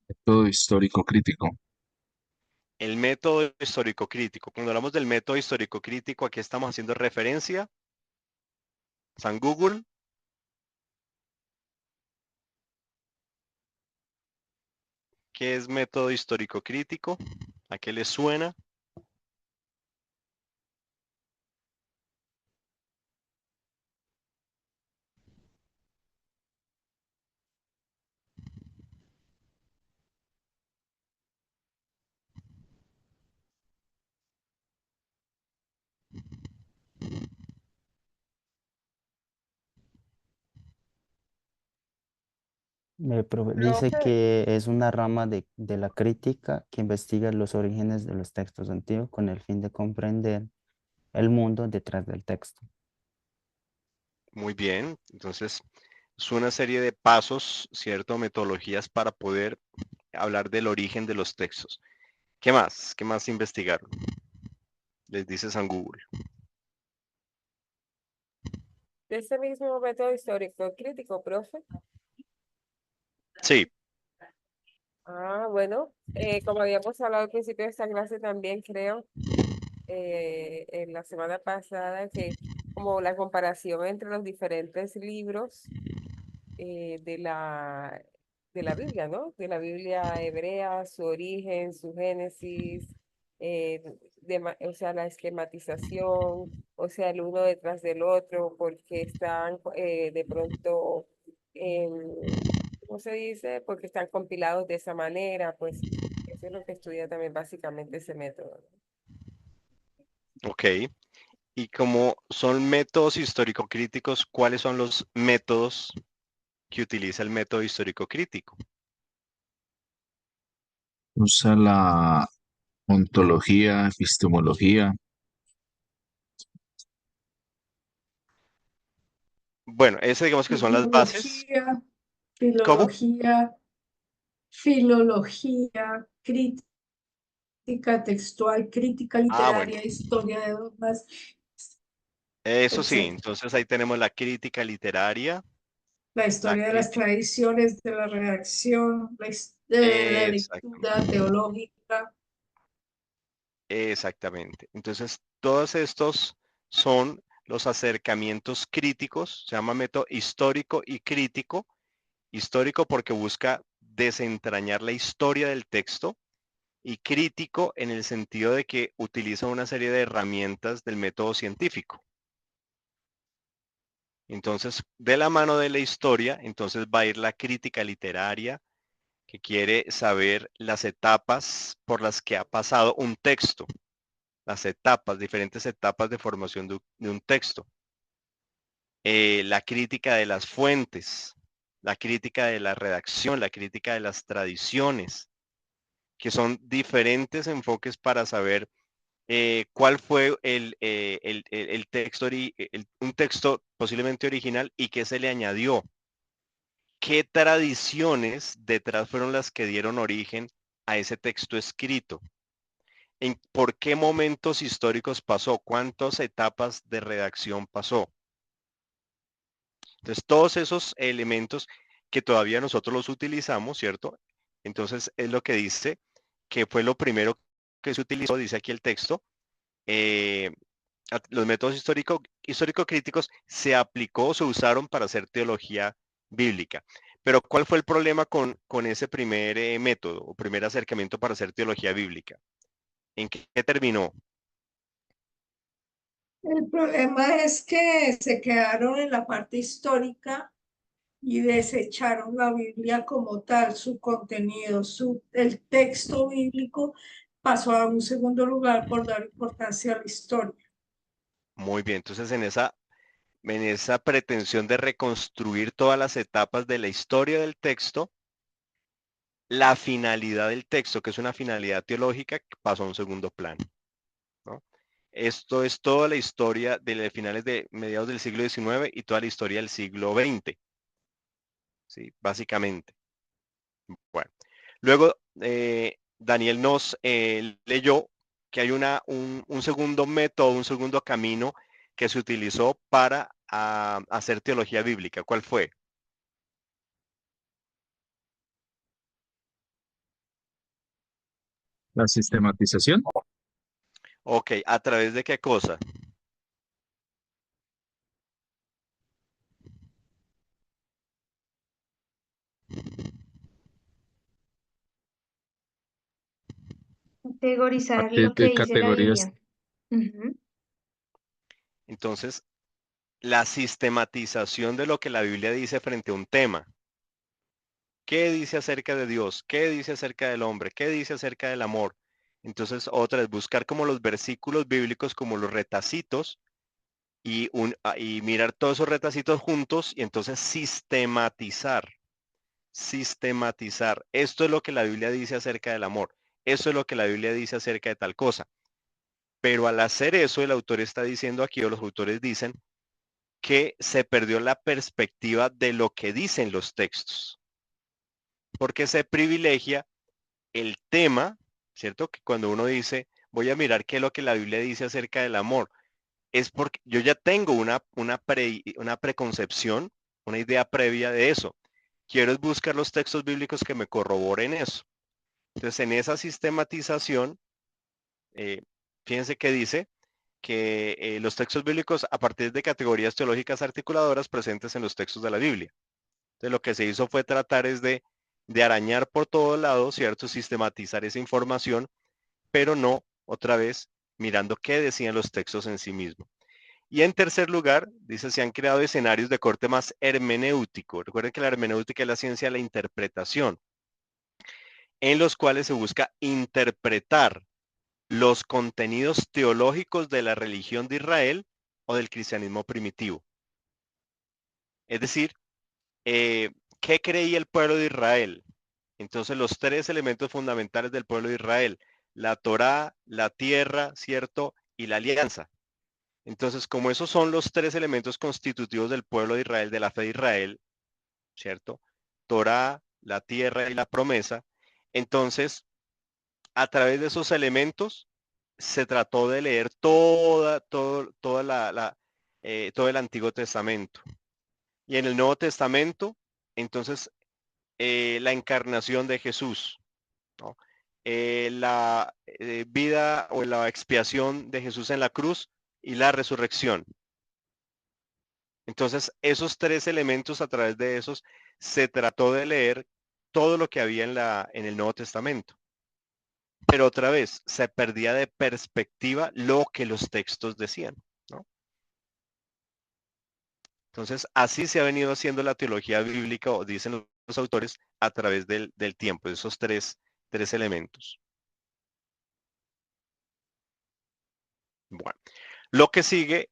Speaker 9: Método histórico crítico.
Speaker 1: El método histórico crítico. Cuando hablamos del método histórico crítico, aquí estamos haciendo referencia San Google. ¿Qué es método histórico crítico? ¿A qué le suena?
Speaker 6: Dice
Speaker 7: Profe,
Speaker 6: que es una rama de la crítica que investiga los orígenes de los textos antiguos con el fin de comprender el mundo detrás del texto.
Speaker 1: Muy bien. Entonces, es una serie de pasos, ¿cierto? Metodologías para poder hablar del origen de los textos. ¿Qué más? ¿Qué más investigaron? Les dice San Google.
Speaker 7: de ese mismo método histórico crítico, profe.
Speaker 1: Sí,
Speaker 7: Bueno, como habíamos hablado al principio de esta clase también creo, en la semana pasada, que como la comparación entre los diferentes libros de la Biblia, ¿no? De la Biblia hebrea, su origen, su génesis, o sea, la esquematización, o sea, el uno detrás del otro, porque están de pronto, ¿cómo se dice? Porque están compilados de esa manera, pues eso es lo que estudia también básicamente ese método.
Speaker 1: ok. Y como son métodos histórico críticos, ¿cuáles son los métodos que utiliza el método histórico crítico?
Speaker 9: Usa la ontología, epistemología.
Speaker 1: Bueno, ese digamos que son las bases.
Speaker 2: Filología,
Speaker 1: ¿Cómo?
Speaker 2: filología, filología, crítica textual, crítica
Speaker 1: Bueno,
Speaker 2: literaria, historia de dogmas,
Speaker 1: eso sí.
Speaker 2: etc.
Speaker 1: Entonces ahí tenemos la crítica literaria,
Speaker 2: La
Speaker 1: la
Speaker 2: historia de las
Speaker 1: crítica.
Speaker 2: tradiciones, de la redacción, de la lectura
Speaker 1: Exactamente.
Speaker 2: teológica.
Speaker 1: Exactamente. Entonces, todos estos son los acercamientos críticos, se llama método histórico y crítico. Histórico porque busca desentrañar la historia del texto y crítico en el sentido de que utiliza una serie de herramientas del método científico. Entonces, de la mano de la historia, entonces va a ir la crítica literaria, que quiere saber las etapas por las que ha pasado un texto, las etapas, diferentes etapas de formación de un texto. La crítica de las fuentes, la crítica de la redacción, la crítica de las tradiciones, que son diferentes enfoques para saber cuál fue el texto, un texto posiblemente original y qué se le añadió. ¿Qué tradiciones detrás fueron las que dieron origen a ese texto escrito? ¿Por qué momentos históricos pasó? ¿Cuántas etapas de redacción pasó? Entonces, todos esos elementos que todavía nosotros los utilizamos, ¿cierto? Entonces, es lo que dice que fue lo primero que se utilizó, dice aquí el texto, los métodos histórico-críticos se aplicó, se usaron para hacer teología bíblica. Pero ¿cuál fue el problema con ese primer método o primer acercamiento para hacer teología bíblica? ¿En qué terminó?
Speaker 2: El problema es que se quedaron en la parte histórica y desecharon la Biblia como tal, su contenido, el texto bíblico pasó a un segundo lugar por dar importancia a la historia.
Speaker 1: Muy bien, entonces en esa pretensión de reconstruir todas las etapas de la historia del texto, la finalidad del texto, que es una finalidad teológica, pasó a un segundo plano, ¿no? Esto es toda la historia de finales de mediados del siglo XIX y toda la historia del siglo XX, ¿sí? Básicamente. Bueno, luego Daniel nos leyó que hay un segundo método, un segundo camino que se utilizó para hacer teología bíblica. ¿Cuál fue?
Speaker 9: La sistematización.
Speaker 1: Ok, ¿a través de qué cosa?
Speaker 5: Categorizar
Speaker 9: Partir
Speaker 5: lo que
Speaker 9: de
Speaker 5: dice la
Speaker 9: categorías.
Speaker 5: Biblia. Ujú.
Speaker 1: Entonces, la sistematización de lo que la Biblia dice frente a un tema. ¿Qué dice acerca de Dios? ¿Qué dice acerca del hombre? ¿Qué dice acerca del amor? Entonces, otra es buscar como los versículos bíblicos, como los retacitos, y mirar todos esos retacitos juntos y entonces sistematizar. Sistematizar. Esto es lo que la Biblia dice acerca del amor. Esto es lo que la Biblia dice acerca de tal cosa. Pero al hacer eso, el autor está diciendo aquí, o los autores dicen, que se perdió la perspectiva de lo que dicen los textos. Porque se privilegia el tema, ¿cierto? Que cuando uno dice, voy a mirar qué es lo que la Biblia dice acerca del amor, es porque yo ya tengo una preconcepción, una idea previa de eso. Quiero es buscar los textos bíblicos que me corroboren eso. Entonces, en esa sistematización, fíjense que dice que los textos bíblicos a partir de categorías teológicas articuladoras presentes en los textos de la Biblia. Entonces, lo que se hizo fue tratar es de arañar por todos lados, ¿cierto? Sistematizar esa información, pero no, otra vez, mirando qué decían los textos en sí mismos. Y en tercer lugar, dice, se han creado escenarios de corte más hermenéutico. Recuerden que la hermenéutica es la ciencia de la interpretación, en los cuales se busca interpretar los contenidos teológicos de la religión de Israel o del cristianismo primitivo. Es decir, ¿qué creía el pueblo de Israel? Entonces, los tres elementos fundamentales del pueblo de Israel, la Torá, la tierra, ¿cierto? Y la alianza. Entonces, como esos son los tres elementos constitutivos del pueblo de Israel, de la fe de Israel, ¿cierto? Torá, la tierra y la promesa. Entonces, a través de esos elementos, se trató de leer todo el Antiguo Testamento. Y en el Nuevo Testamento, entonces, la encarnación de Jesús, ¿no? La vida o la expiación de Jesús en la cruz y la resurrección. Entonces, esos tres elementos, a través de esos, se trató de leer todo lo que había en el Nuevo Testamento. Pero otra vez, se perdía de perspectiva lo que los textos decían, ¿no? Entonces, así se ha venido haciendo la teología bíblica, o dicen los autores, a través del tiempo, de esos tres elementos. Bueno, lo que sigue,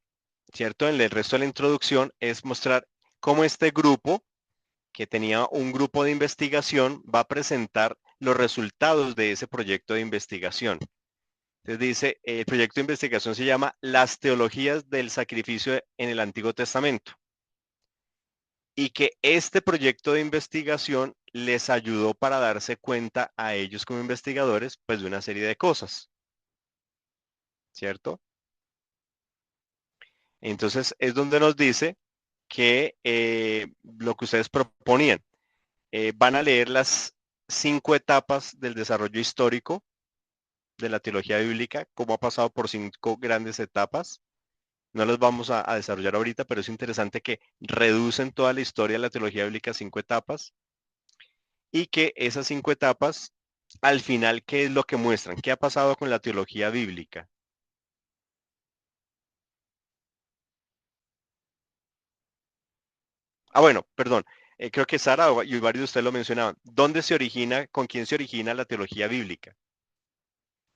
Speaker 1: ¿cierto? En el resto de la introducción es mostrar cómo este grupo, que tenía un grupo de investigación, va a presentar los resultados de ese proyecto de investigación. Entonces dice, el proyecto de investigación se llama Las teologías del sacrificio en el Antiguo Testamento. Y que este proyecto de investigación les ayudó para darse cuenta a ellos como investigadores, pues de una serie de cosas. ¿Cierto? Entonces es donde nos dice que lo que ustedes proponían, van a leer las 5 etapas del desarrollo histórico de la teología bíblica, cómo ha pasado por 5 grandes etapas. No las vamos a desarrollar ahorita, pero es interesante que reducen toda la historia de la teología bíblica a 5 etapas y que esas 5 etapas, al final, ¿qué es lo que muestran? ¿Qué ha pasado con la teología bíblica? Bueno, perdón. Creo que Sara y varios de ustedes lo mencionaban. ¿Dónde se origina, con quién se origina la teología bíblica?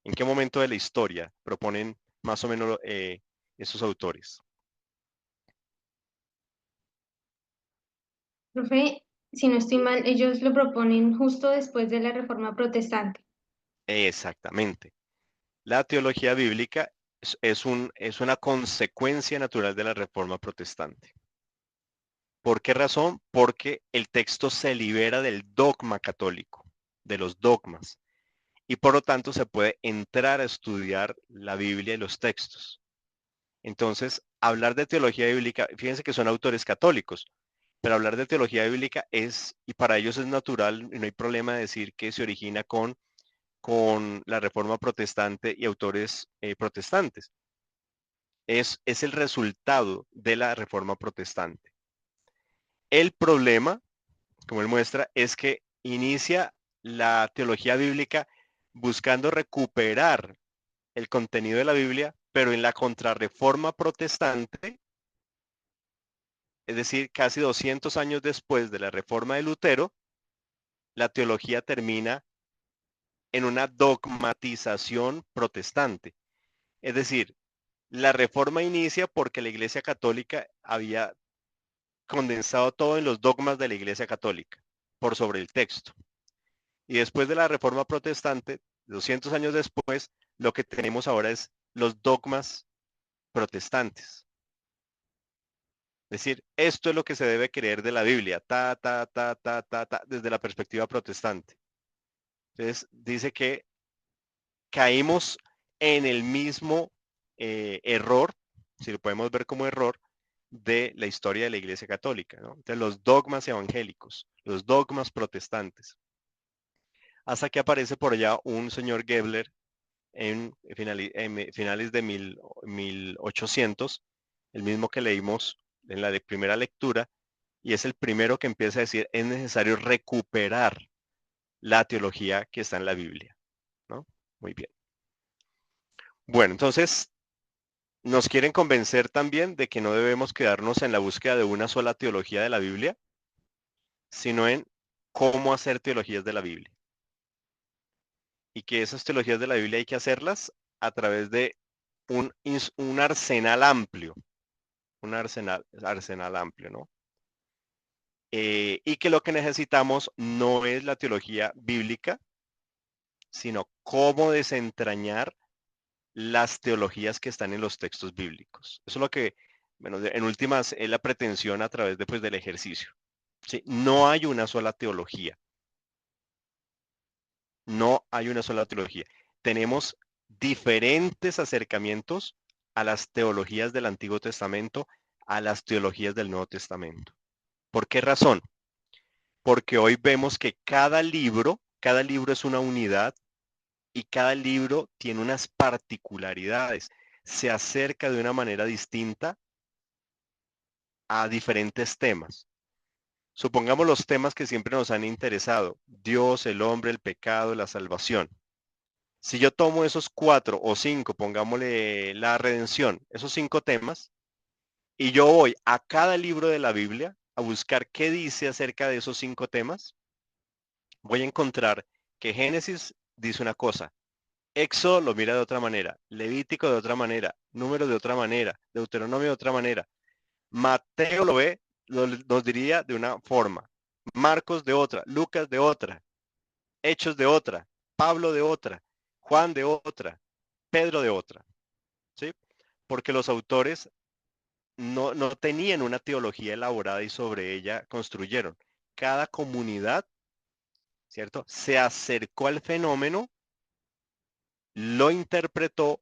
Speaker 1: ¿En qué momento de la historia proponen más o menos esos autores?
Speaker 5: Profe, si no estoy mal, ellos lo proponen justo después de la Reforma Protestante.
Speaker 1: Exactamente. La teología bíblica es una consecuencia natural de la Reforma Protestante. ¿Por qué razón? Porque el texto se libera del dogma católico, de los dogmas, y por lo tanto se puede entrar a estudiar la Biblia y los textos. Entonces, hablar de teología bíblica, fíjense que son autores católicos, pero hablar de teología bíblica y para ellos es natural, y no hay problema de decir que se origina con la Reforma Protestante y autores protestantes. Es el resultado de la Reforma Protestante. El problema, como él muestra, es que inicia la teología bíblica buscando recuperar el contenido de la Biblia, pero en la contrarreforma protestante, es decir, casi 200 años después de la reforma de Lutero, la teología termina en una dogmatización protestante. Es decir, la reforma inicia porque la Iglesia Católica había condensado todo en los dogmas de la Iglesia Católica, por sobre el texto. Y después de la reforma protestante, 200 años después, lo que tenemos ahora es los dogmas protestantes. Es decir, esto es lo que se debe creer de la Biblia, desde la perspectiva protestante. Entonces, dice que caímos en el mismo error, si lo podemos ver como error, de la historia de la Iglesia Católica, ¿no? Entonces, los dogmas evangélicos, los dogmas protestantes. Hasta que aparece por allá un señor Gebler en finales de 1800, el mismo que leímos en la primera lectura, y es el primero que empieza a decir, es necesario recuperar la teología que está en la Biblia, ¿no? Muy bien. Bueno, entonces nos quieren convencer también de que no debemos quedarnos en la búsqueda de una sola teología de la Biblia, sino en cómo hacer teologías de la Biblia. Y que esas teologías de la Biblia hay que hacerlas a través de un arsenal amplio, un arsenal amplio, ¿no? Y que lo que necesitamos no es la teología bíblica, sino cómo desentrañar las teologías que están en los textos bíblicos. Eso es lo que, bueno, en últimas, es la pretensión a través del ejercicio. ¿Sí? No hay una sola teología. No hay una sola teología. Tenemos diferentes acercamientos a las teologías del Antiguo Testamento, a las teologías del Nuevo Testamento. ¿Por qué razón? Porque hoy vemos que cada libro es una unidad y cada libro tiene unas particularidades. Se acerca de una manera distinta a diferentes temas. Supongamos los temas que siempre nos han interesado: Dios, el hombre, el pecado, la salvación. Si yo tomo esos 4 o 5, pongámosle la redención, esos 5 temas, y yo voy a cada libro de la Biblia a buscar qué dice acerca de esos 5 temas, voy a encontrar que Génesis dice una cosa, Éxodo lo mira de otra manera, Levítico de otra manera, Números de otra manera, Deuteronomio de otra manera, Mateo lo ve, nos diría de una forma, Marcos de otra, Lucas de otra, Hechos de otra, Pablo de otra, Juan de otra, Pedro de otra, ¿sí? Porque los autores no tenían una teología elaborada y sobre ella construyeron. Cada comunidad, ¿cierto?, se acercó al fenómeno, lo interpretó,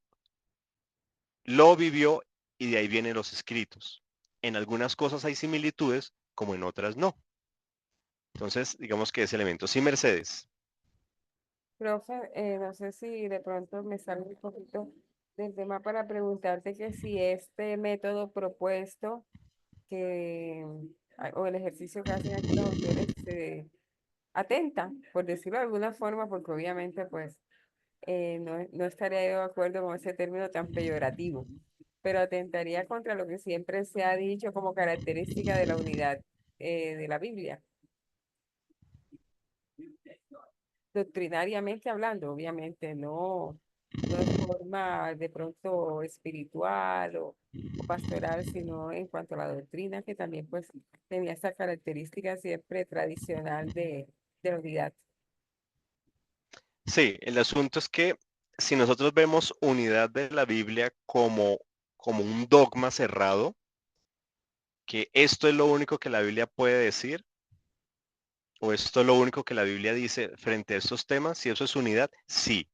Speaker 1: lo vivió y de ahí vienen los escritos. En algunas cosas hay similitudes, como en otras no. Entonces, digamos que ese elemento. Sí, Mercedes.
Speaker 7: Profe, no sé si de pronto me salgo un poquito del tema para preguntarte que si este método propuesto que, o el ejercicio que hacen aquí los autores se atenta, por decirlo de alguna forma, porque obviamente pues no estaría yo de acuerdo con ese término tan peyorativo, pero atentaría contra lo que siempre se ha dicho como característica de la unidad de la Biblia, doctrinariamente hablando, obviamente, no en forma de pronto espiritual o pastoral, sino en cuanto a la doctrina, que también pues tenía esa característica siempre tradicional de la unidad.
Speaker 1: Sí, el asunto es que si nosotros vemos unidad de la Biblia como un dogma cerrado, que esto es lo único que la Biblia puede decir, o esto es lo único que la Biblia dice frente a estos temas, si eso es unidad, sí.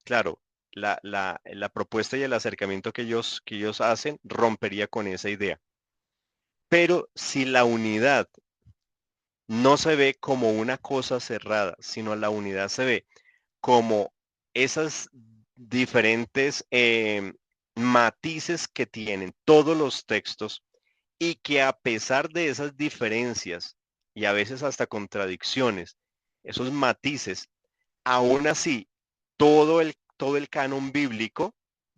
Speaker 1: Claro, la propuesta y el acercamiento que ellos hacen rompería con esa idea. Pero si la unidad no se ve como una cosa cerrada, sino la unidad se ve como esas diferentes matices que tienen todos los textos y que a pesar de esas diferencias y a veces hasta contradicciones, esos matices, aún así, todo el canon bíblico,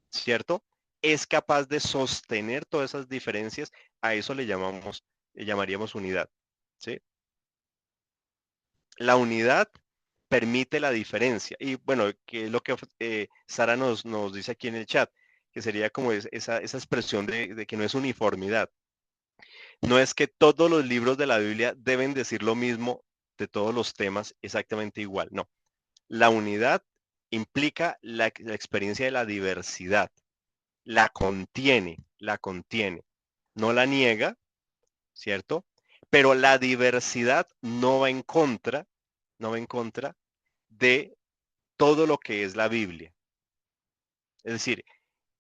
Speaker 1: ¿cierto? Es capaz de sostener todas esas diferencias, a eso le llamaríamos unidad, ¿sí? La unidad permite la diferencia. Y bueno, que es lo que Sara nos dice aquí en el chat, que sería como esa expresión de que no es uniformidad. No es que todos los libros de la Biblia deben decir lo mismo de todos los temas exactamente igual. No, la unidad implica la experiencia de la diversidad. La contiene. No la niega, ¿cierto? Pero la diversidad no va en contra de todo lo que es la Biblia. Es decir,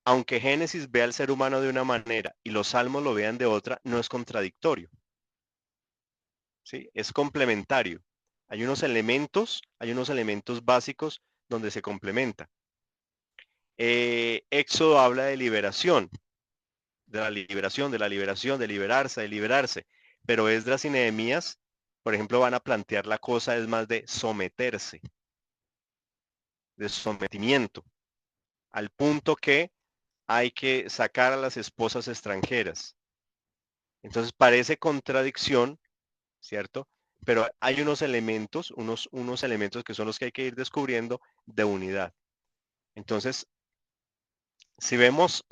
Speaker 1: aunque Génesis vea al ser humano de una manera y los salmos lo vean de otra, no es contradictorio, ¿sí? Es complementario. Hay unos elementos básicos donde se complementa. Éxodo habla de liberación, de liberarse, de liberarse. Pero Esdras y Nehemías, por ejemplo, van a plantear la cosa es más de someterse, de sometimiento, al punto que hay que sacar a las esposas extranjeras. Entonces parece contradicción, ¿cierto? Pero hay unos elementos, unos elementos que son los que hay que ir descubriendo de unidad. Entonces, si vemos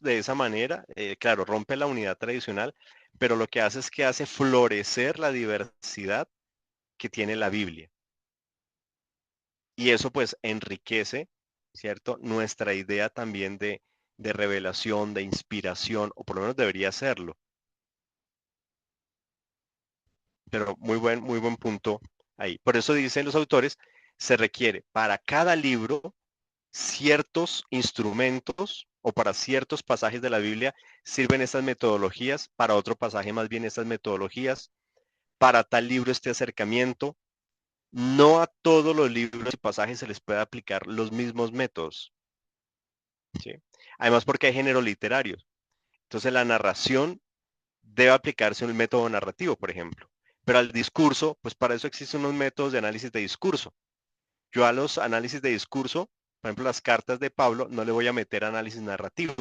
Speaker 1: de esa manera, claro, rompe la unidad tradicional, pero lo que hace es que hace florecer la diversidad que tiene la Biblia. Y eso pues enriquece, ¿cierto? Nuestra idea también de revelación, de inspiración, o por lo menos debería serlo. Pero muy buen punto ahí. Por eso dicen los autores, se requiere para cada libro ciertos instrumentos o para ciertos pasajes de la Biblia sirven estas metodologías, para otro pasaje más bien estas metodologías, para tal libro este acercamiento. No a todos los libros y pasajes se les puede aplicar los mismos métodos, ¿sí? Además porque hay géneros literarios. Entonces la narración debe aplicarse un método narrativo, por ejemplo. Pero al discurso, pues para eso existen unos métodos de análisis de discurso. Yo a los análisis de discurso, por ejemplo, las cartas de Pablo, no le voy a meter análisis narrativo,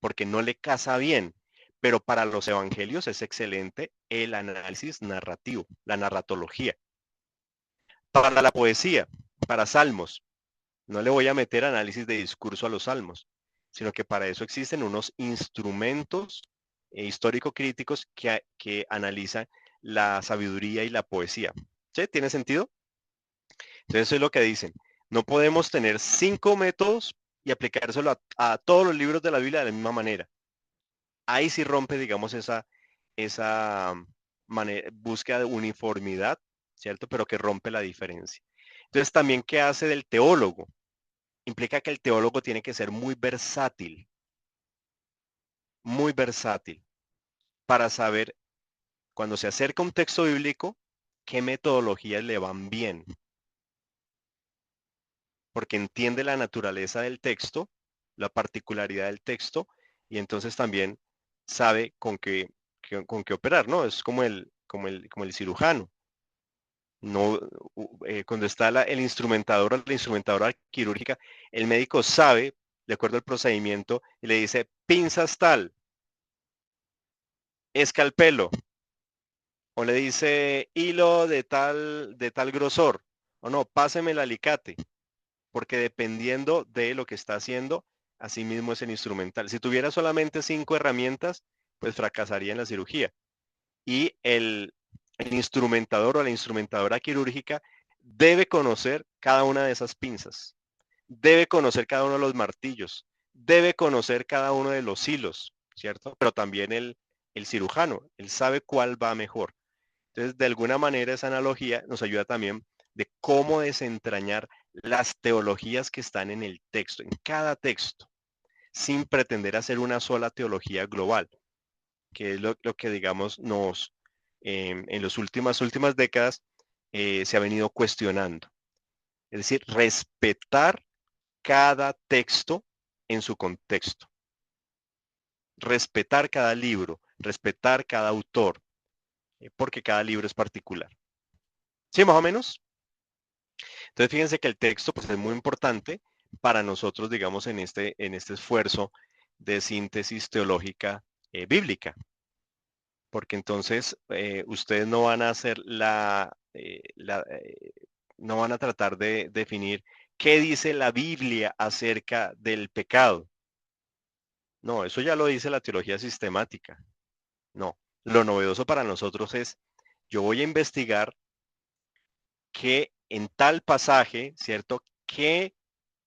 Speaker 1: porque no le casa bien. Pero para los evangelios es excelente el análisis narrativo, la narratología. Para la poesía, para salmos, no le voy a meter análisis de discurso a los salmos, sino que para eso existen unos instrumentos histórico-críticos que analizan la sabiduría y la poesía. ¿Sí? ¿Tiene sentido? Entonces eso es lo que dicen. No podemos tener 5 métodos y aplicárselo a todos los libros de la Biblia de la misma manera. Ahí sí rompe, digamos, esa búsqueda de uniformidad, ¿cierto? Pero que rompe la diferencia. Entonces también, ¿qué hace del teólogo? Implica que el teólogo tiene que ser muy versátil, para saber cuando se acerca un texto bíblico, qué metodologías le van bien. porque entiende la naturaleza del texto, la particularidad del texto, y entonces también sabe con qué operar, ¿no? Es como el cirujano. No, cuando está el instrumentador o la instrumentadora quirúrgica, el médico sabe, de acuerdo al procedimiento, y le dice, pinzas tal, escalpelo, o le dice hilo de tal grosor, o no, páseme el alicate, porque dependiendo de lo que está haciendo, así mismo es el instrumental. Si tuviera solamente 5 herramientas, pues fracasaría en la cirugía. Y el instrumentador o la instrumentadora quirúrgica debe conocer cada una de esas pinzas, debe conocer cada uno de los martillos, debe conocer cada uno de los hilos, ¿cierto? Pero también el cirujano, él sabe cuál va mejor. Entonces, de alguna manera, esa analogía nos ayuda también de cómo desentrañar las teologías que están en el texto, en cada texto, sin pretender hacer una sola teología global, que es lo que digamos en las últimas décadas se ha venido cuestionando. Es decir, respetar cada texto en su contexto, respetar cada libro, respetar cada autor, porque cada libro es particular. ¿Sí, más o menos? Entonces, fíjense que el texto pues, es muy importante para nosotros, digamos, en este esfuerzo de síntesis teológica bíblica, porque entonces ustedes no van a hacer no van a tratar de definir qué dice la Biblia acerca del pecado. No, eso ya lo dice la teología sistemática. No, lo novedoso para nosotros es, yo voy a investigar que en tal pasaje, ¿cierto?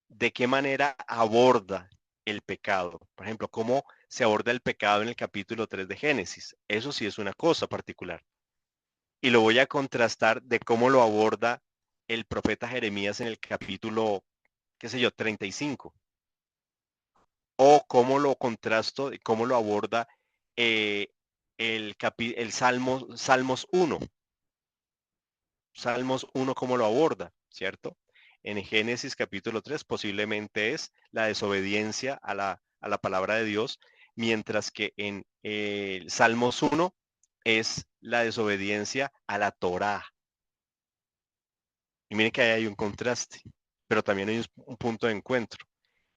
Speaker 1: ¿De qué manera aborda el pecado? Por ejemplo, ¿cómo se aborda el pecado en el capítulo 3 de Génesis? Eso sí es una cosa particular. Y lo voy a contrastar de cómo lo aborda el profeta Jeremías en el capítulo, qué sé yo, 35. O cómo lo contrasto, cómo lo aborda el Salmos 1. Salmos 1, cómo lo aborda, ¿cierto? En Génesis capítulo 3 posiblemente es la desobediencia a la palabra de Dios, mientras que en Salmos 1 es la desobediencia a la Torá. Y miren que ahí hay un contraste, pero también hay un punto de encuentro.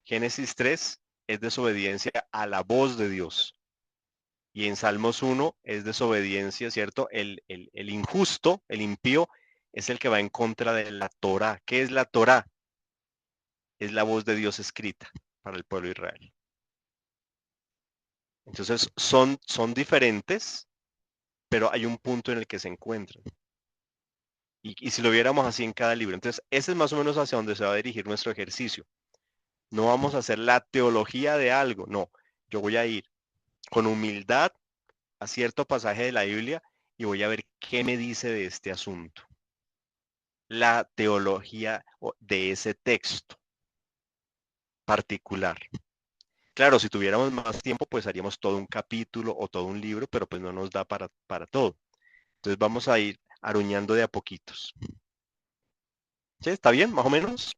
Speaker 1: Génesis 3 es desobediencia a la voz de Dios. Y en Salmos 1 es desobediencia, ¿cierto? El injusto, el impío, es el que va en contra de la Torá. ¿Qué es la Torá? Es la voz de Dios escrita para el pueblo de Israel. Entonces son diferentes, pero hay un punto en el que se encuentran. Y si lo viéramos así en cada libro. Entonces ese es más o menos hacia donde se va a dirigir nuestro ejercicio. No vamos a hacer la teología de algo, no. Yo voy a ir con humildad a cierto pasaje de la Biblia y voy a ver qué me dice de este asunto. La teología de ese texto particular. Claro, si tuviéramos más tiempo, pues haríamos todo un capítulo o todo un libro, pero pues no nos da para todo. Entonces vamos a ir aruñando de a poquitos. ¿Sí? ¿Está bien? Más o menos.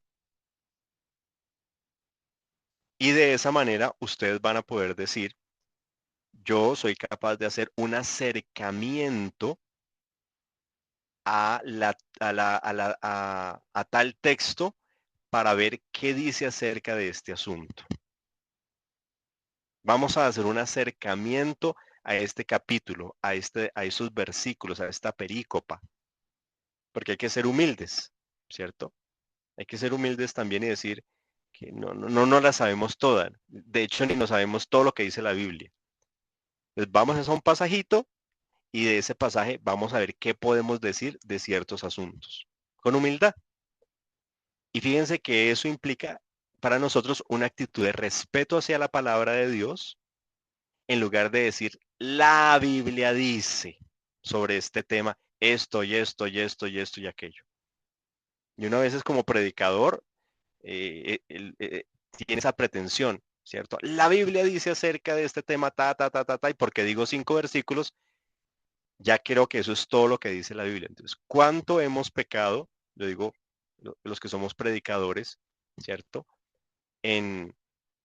Speaker 1: Y de esa manera ustedes van a poder decir, yo soy capaz de hacer un acercamiento a tal texto para ver qué dice acerca de este asunto. Vamos a hacer un acercamiento a este capítulo, a esos versículos, a esta perícopa, porque hay que ser humildes, ¿cierto? Hay que ser humildes también y decir que no la sabemos toda. De hecho, ni no sabemos todo lo que dice la Biblia. Entonces vamos a hacer un pasajito y de ese pasaje vamos a ver qué podemos decir de ciertos asuntos. Con humildad. Y fíjense que eso implica para nosotros una actitud de respeto hacia la palabra de Dios, en lugar de decir, la Biblia dice sobre este tema esto y esto y esto y esto y aquello. Y una vez como predicador tiene esa pretensión, ¿cierto? La Biblia dice acerca de este tema, y porque digo 5 versículos, ya creo que eso es todo lo que dice la Biblia. Entonces, ¿cuánto hemos pecado? Lo digo, los que somos predicadores, ¿cierto? En,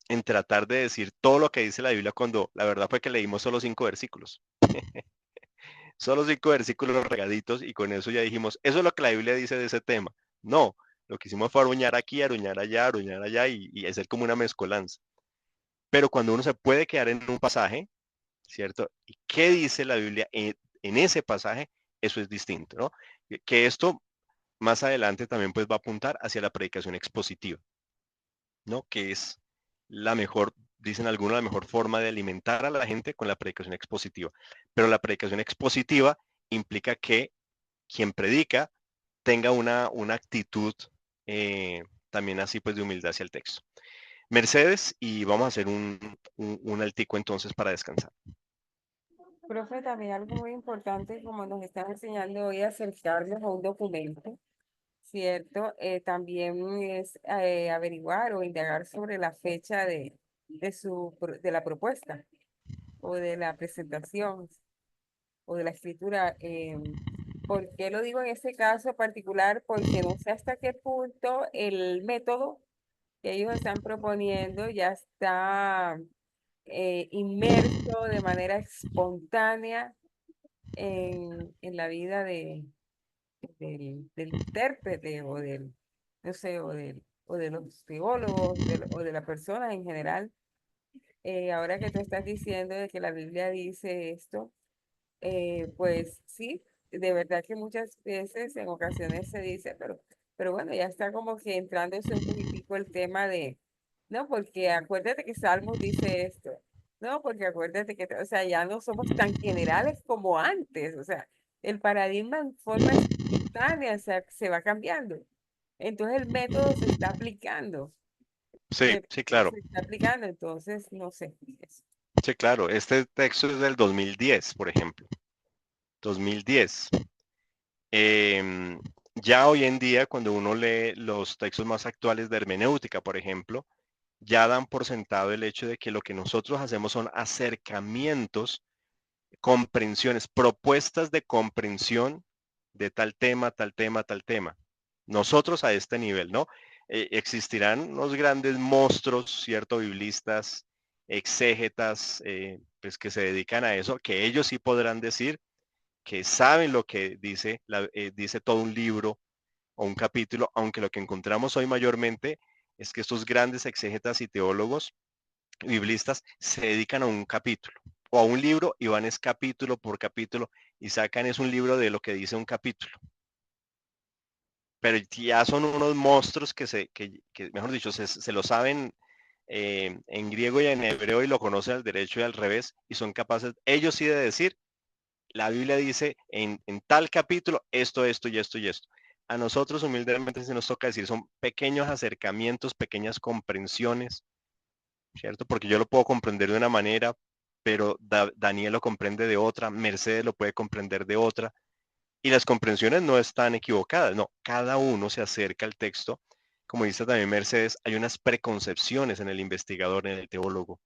Speaker 1: en tratar de decir todo lo que dice la Biblia cuando la verdad fue que leímos solo 5 versículos. Solo 5 versículos regaditos y con eso ya dijimos, eso es lo que la Biblia dice de ese tema. No, lo que hicimos fue aruñar aquí, aruñar allá y hacer como una mezcolanza. Pero cuando uno se puede quedar en un pasaje, ¿cierto? ¿Y qué dice la Biblia en ese pasaje? Eso es distinto, ¿no? Que esto más adelante también pues va a apuntar hacia la predicación expositiva, ¿no? Que es la mejor, dicen algunos, la mejor forma de alimentar a la gente con la predicación expositiva. Pero la predicación expositiva implica que quien predica tenga una actitud también así pues de humildad hacia el texto. Mercedes, y vamos a hacer un altico entonces para descansar.
Speaker 7: Profe, también algo muy importante, como nos están enseñando hoy, acercarnos a un documento, ¿cierto? También es averiguar o indagar sobre la fecha de la propuesta o de la presentación o de la escritura. ¿Por qué lo digo en este caso particular? Porque no sé hasta qué punto el método que ellos están proponiendo ya está inmerso de manera espontánea en la vida del intérprete o del, no sé, o de los teólogos o de la persona en general. Ahora que tú estás diciendo de que la Biblia dice esto, pues sí, de verdad que muchas veces, en ocasiones se dice, pero bueno, ya está como que entrándose un poquitico el tema de, no, porque acuérdate que Salmos dice esto, no, porque acuérdate que, o sea, ya no somos tan generales como antes, o sea, el paradigma en forma espontánea, o sea, se va cambiando. Entonces el método se está aplicando,
Speaker 1: Sí, sí, claro.
Speaker 7: se está aplicando, entonces, no sé.
Speaker 1: Sí, claro. Este texto es del 2010, por ejemplo. 2010. Em, ya hoy en día, cuando uno lee los textos más actuales de hermenéutica, por ejemplo, ya dan por sentado el hecho de que lo que nosotros hacemos son acercamientos, comprensiones, propuestas de comprensión de tal tema, tal tema, tal tema. Nosotros a este nivel, ¿no? Existirán unos grandes monstruos, ¿cierto? Biblistas, exégetas, pues que se dedican a eso, que ellos sí podrán decir que saben lo que dice, dice todo un libro o un capítulo, aunque lo que encontramos hoy mayormente es que estos grandes exégetas y teólogos biblistas se dedican a un capítulo o a un libro y van es capítulo por capítulo y sacan es un libro de lo que dice un capítulo. Pero ya son unos monstruos que mejor dicho, se lo saben en griego y en hebreo y lo conocen al derecho y al revés y son capaces, ellos sí de decir, la Biblia dice en tal capítulo esto, esto y esto y esto. A nosotros humildemente se nos toca decir, son pequeños acercamientos, pequeñas comprensiones, ¿cierto? Porque yo lo puedo comprender de una manera, pero Daniel lo comprende de otra, Mercedes lo puede comprender de otra, y las comprensiones no están equivocadas, no, cada uno se acerca al texto. Como dice también Mercedes, hay unas preconcepciones en el investigador, en el teólogo,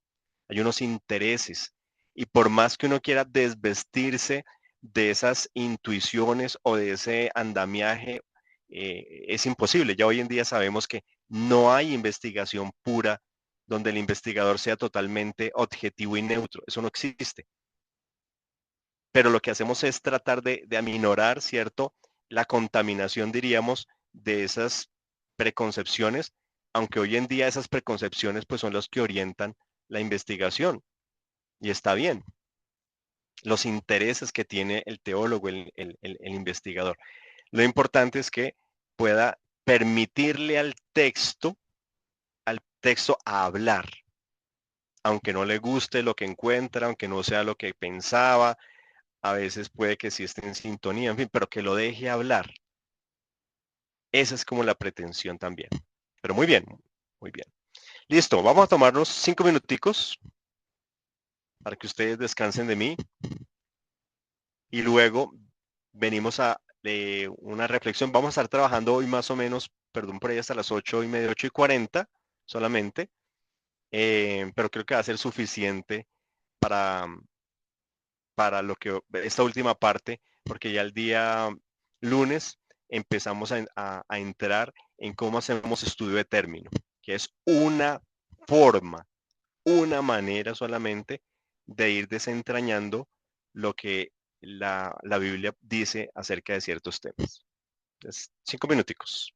Speaker 1: hay unos intereses, y por más que uno quiera desvestirse de esas intuiciones o de ese andamiaje, es imposible. Ya hoy en día sabemos que no hay investigación pura donde el investigador sea totalmente objetivo y neutro. Eso no existe. Pero lo que hacemos es tratar de aminorar, ¿cierto? La contaminación, diríamos, de esas preconcepciones, aunque hoy en día esas preconcepciones pues son los que orientan la investigación. Y está bien. Los intereses que tiene el teólogo, el investigador. Lo importante es que pueda permitirle al texto a hablar, aunque no le guste lo que encuentra, aunque no sea lo que pensaba, a veces puede que sí esté en sintonía, en fin, pero que lo deje hablar. Esa es como la pretensión también. Pero muy bien, muy bien. Listo, vamos a tomarnos 5 minuticos para que ustedes descansen de mí y luego venimos a una reflexión. Vamos a estar trabajando hoy más o menos, perdón por ahí hasta las 8:30, 8:40 solamente, pero creo que va a ser suficiente para, para lo que esta última parte, porque ya el día lunes empezamos a entrar en cómo hacemos estudio de término, que es una forma, una manera solamente de ir desentrañando lo que la Biblia dice acerca de ciertos temas. Entonces, 5 minuticos.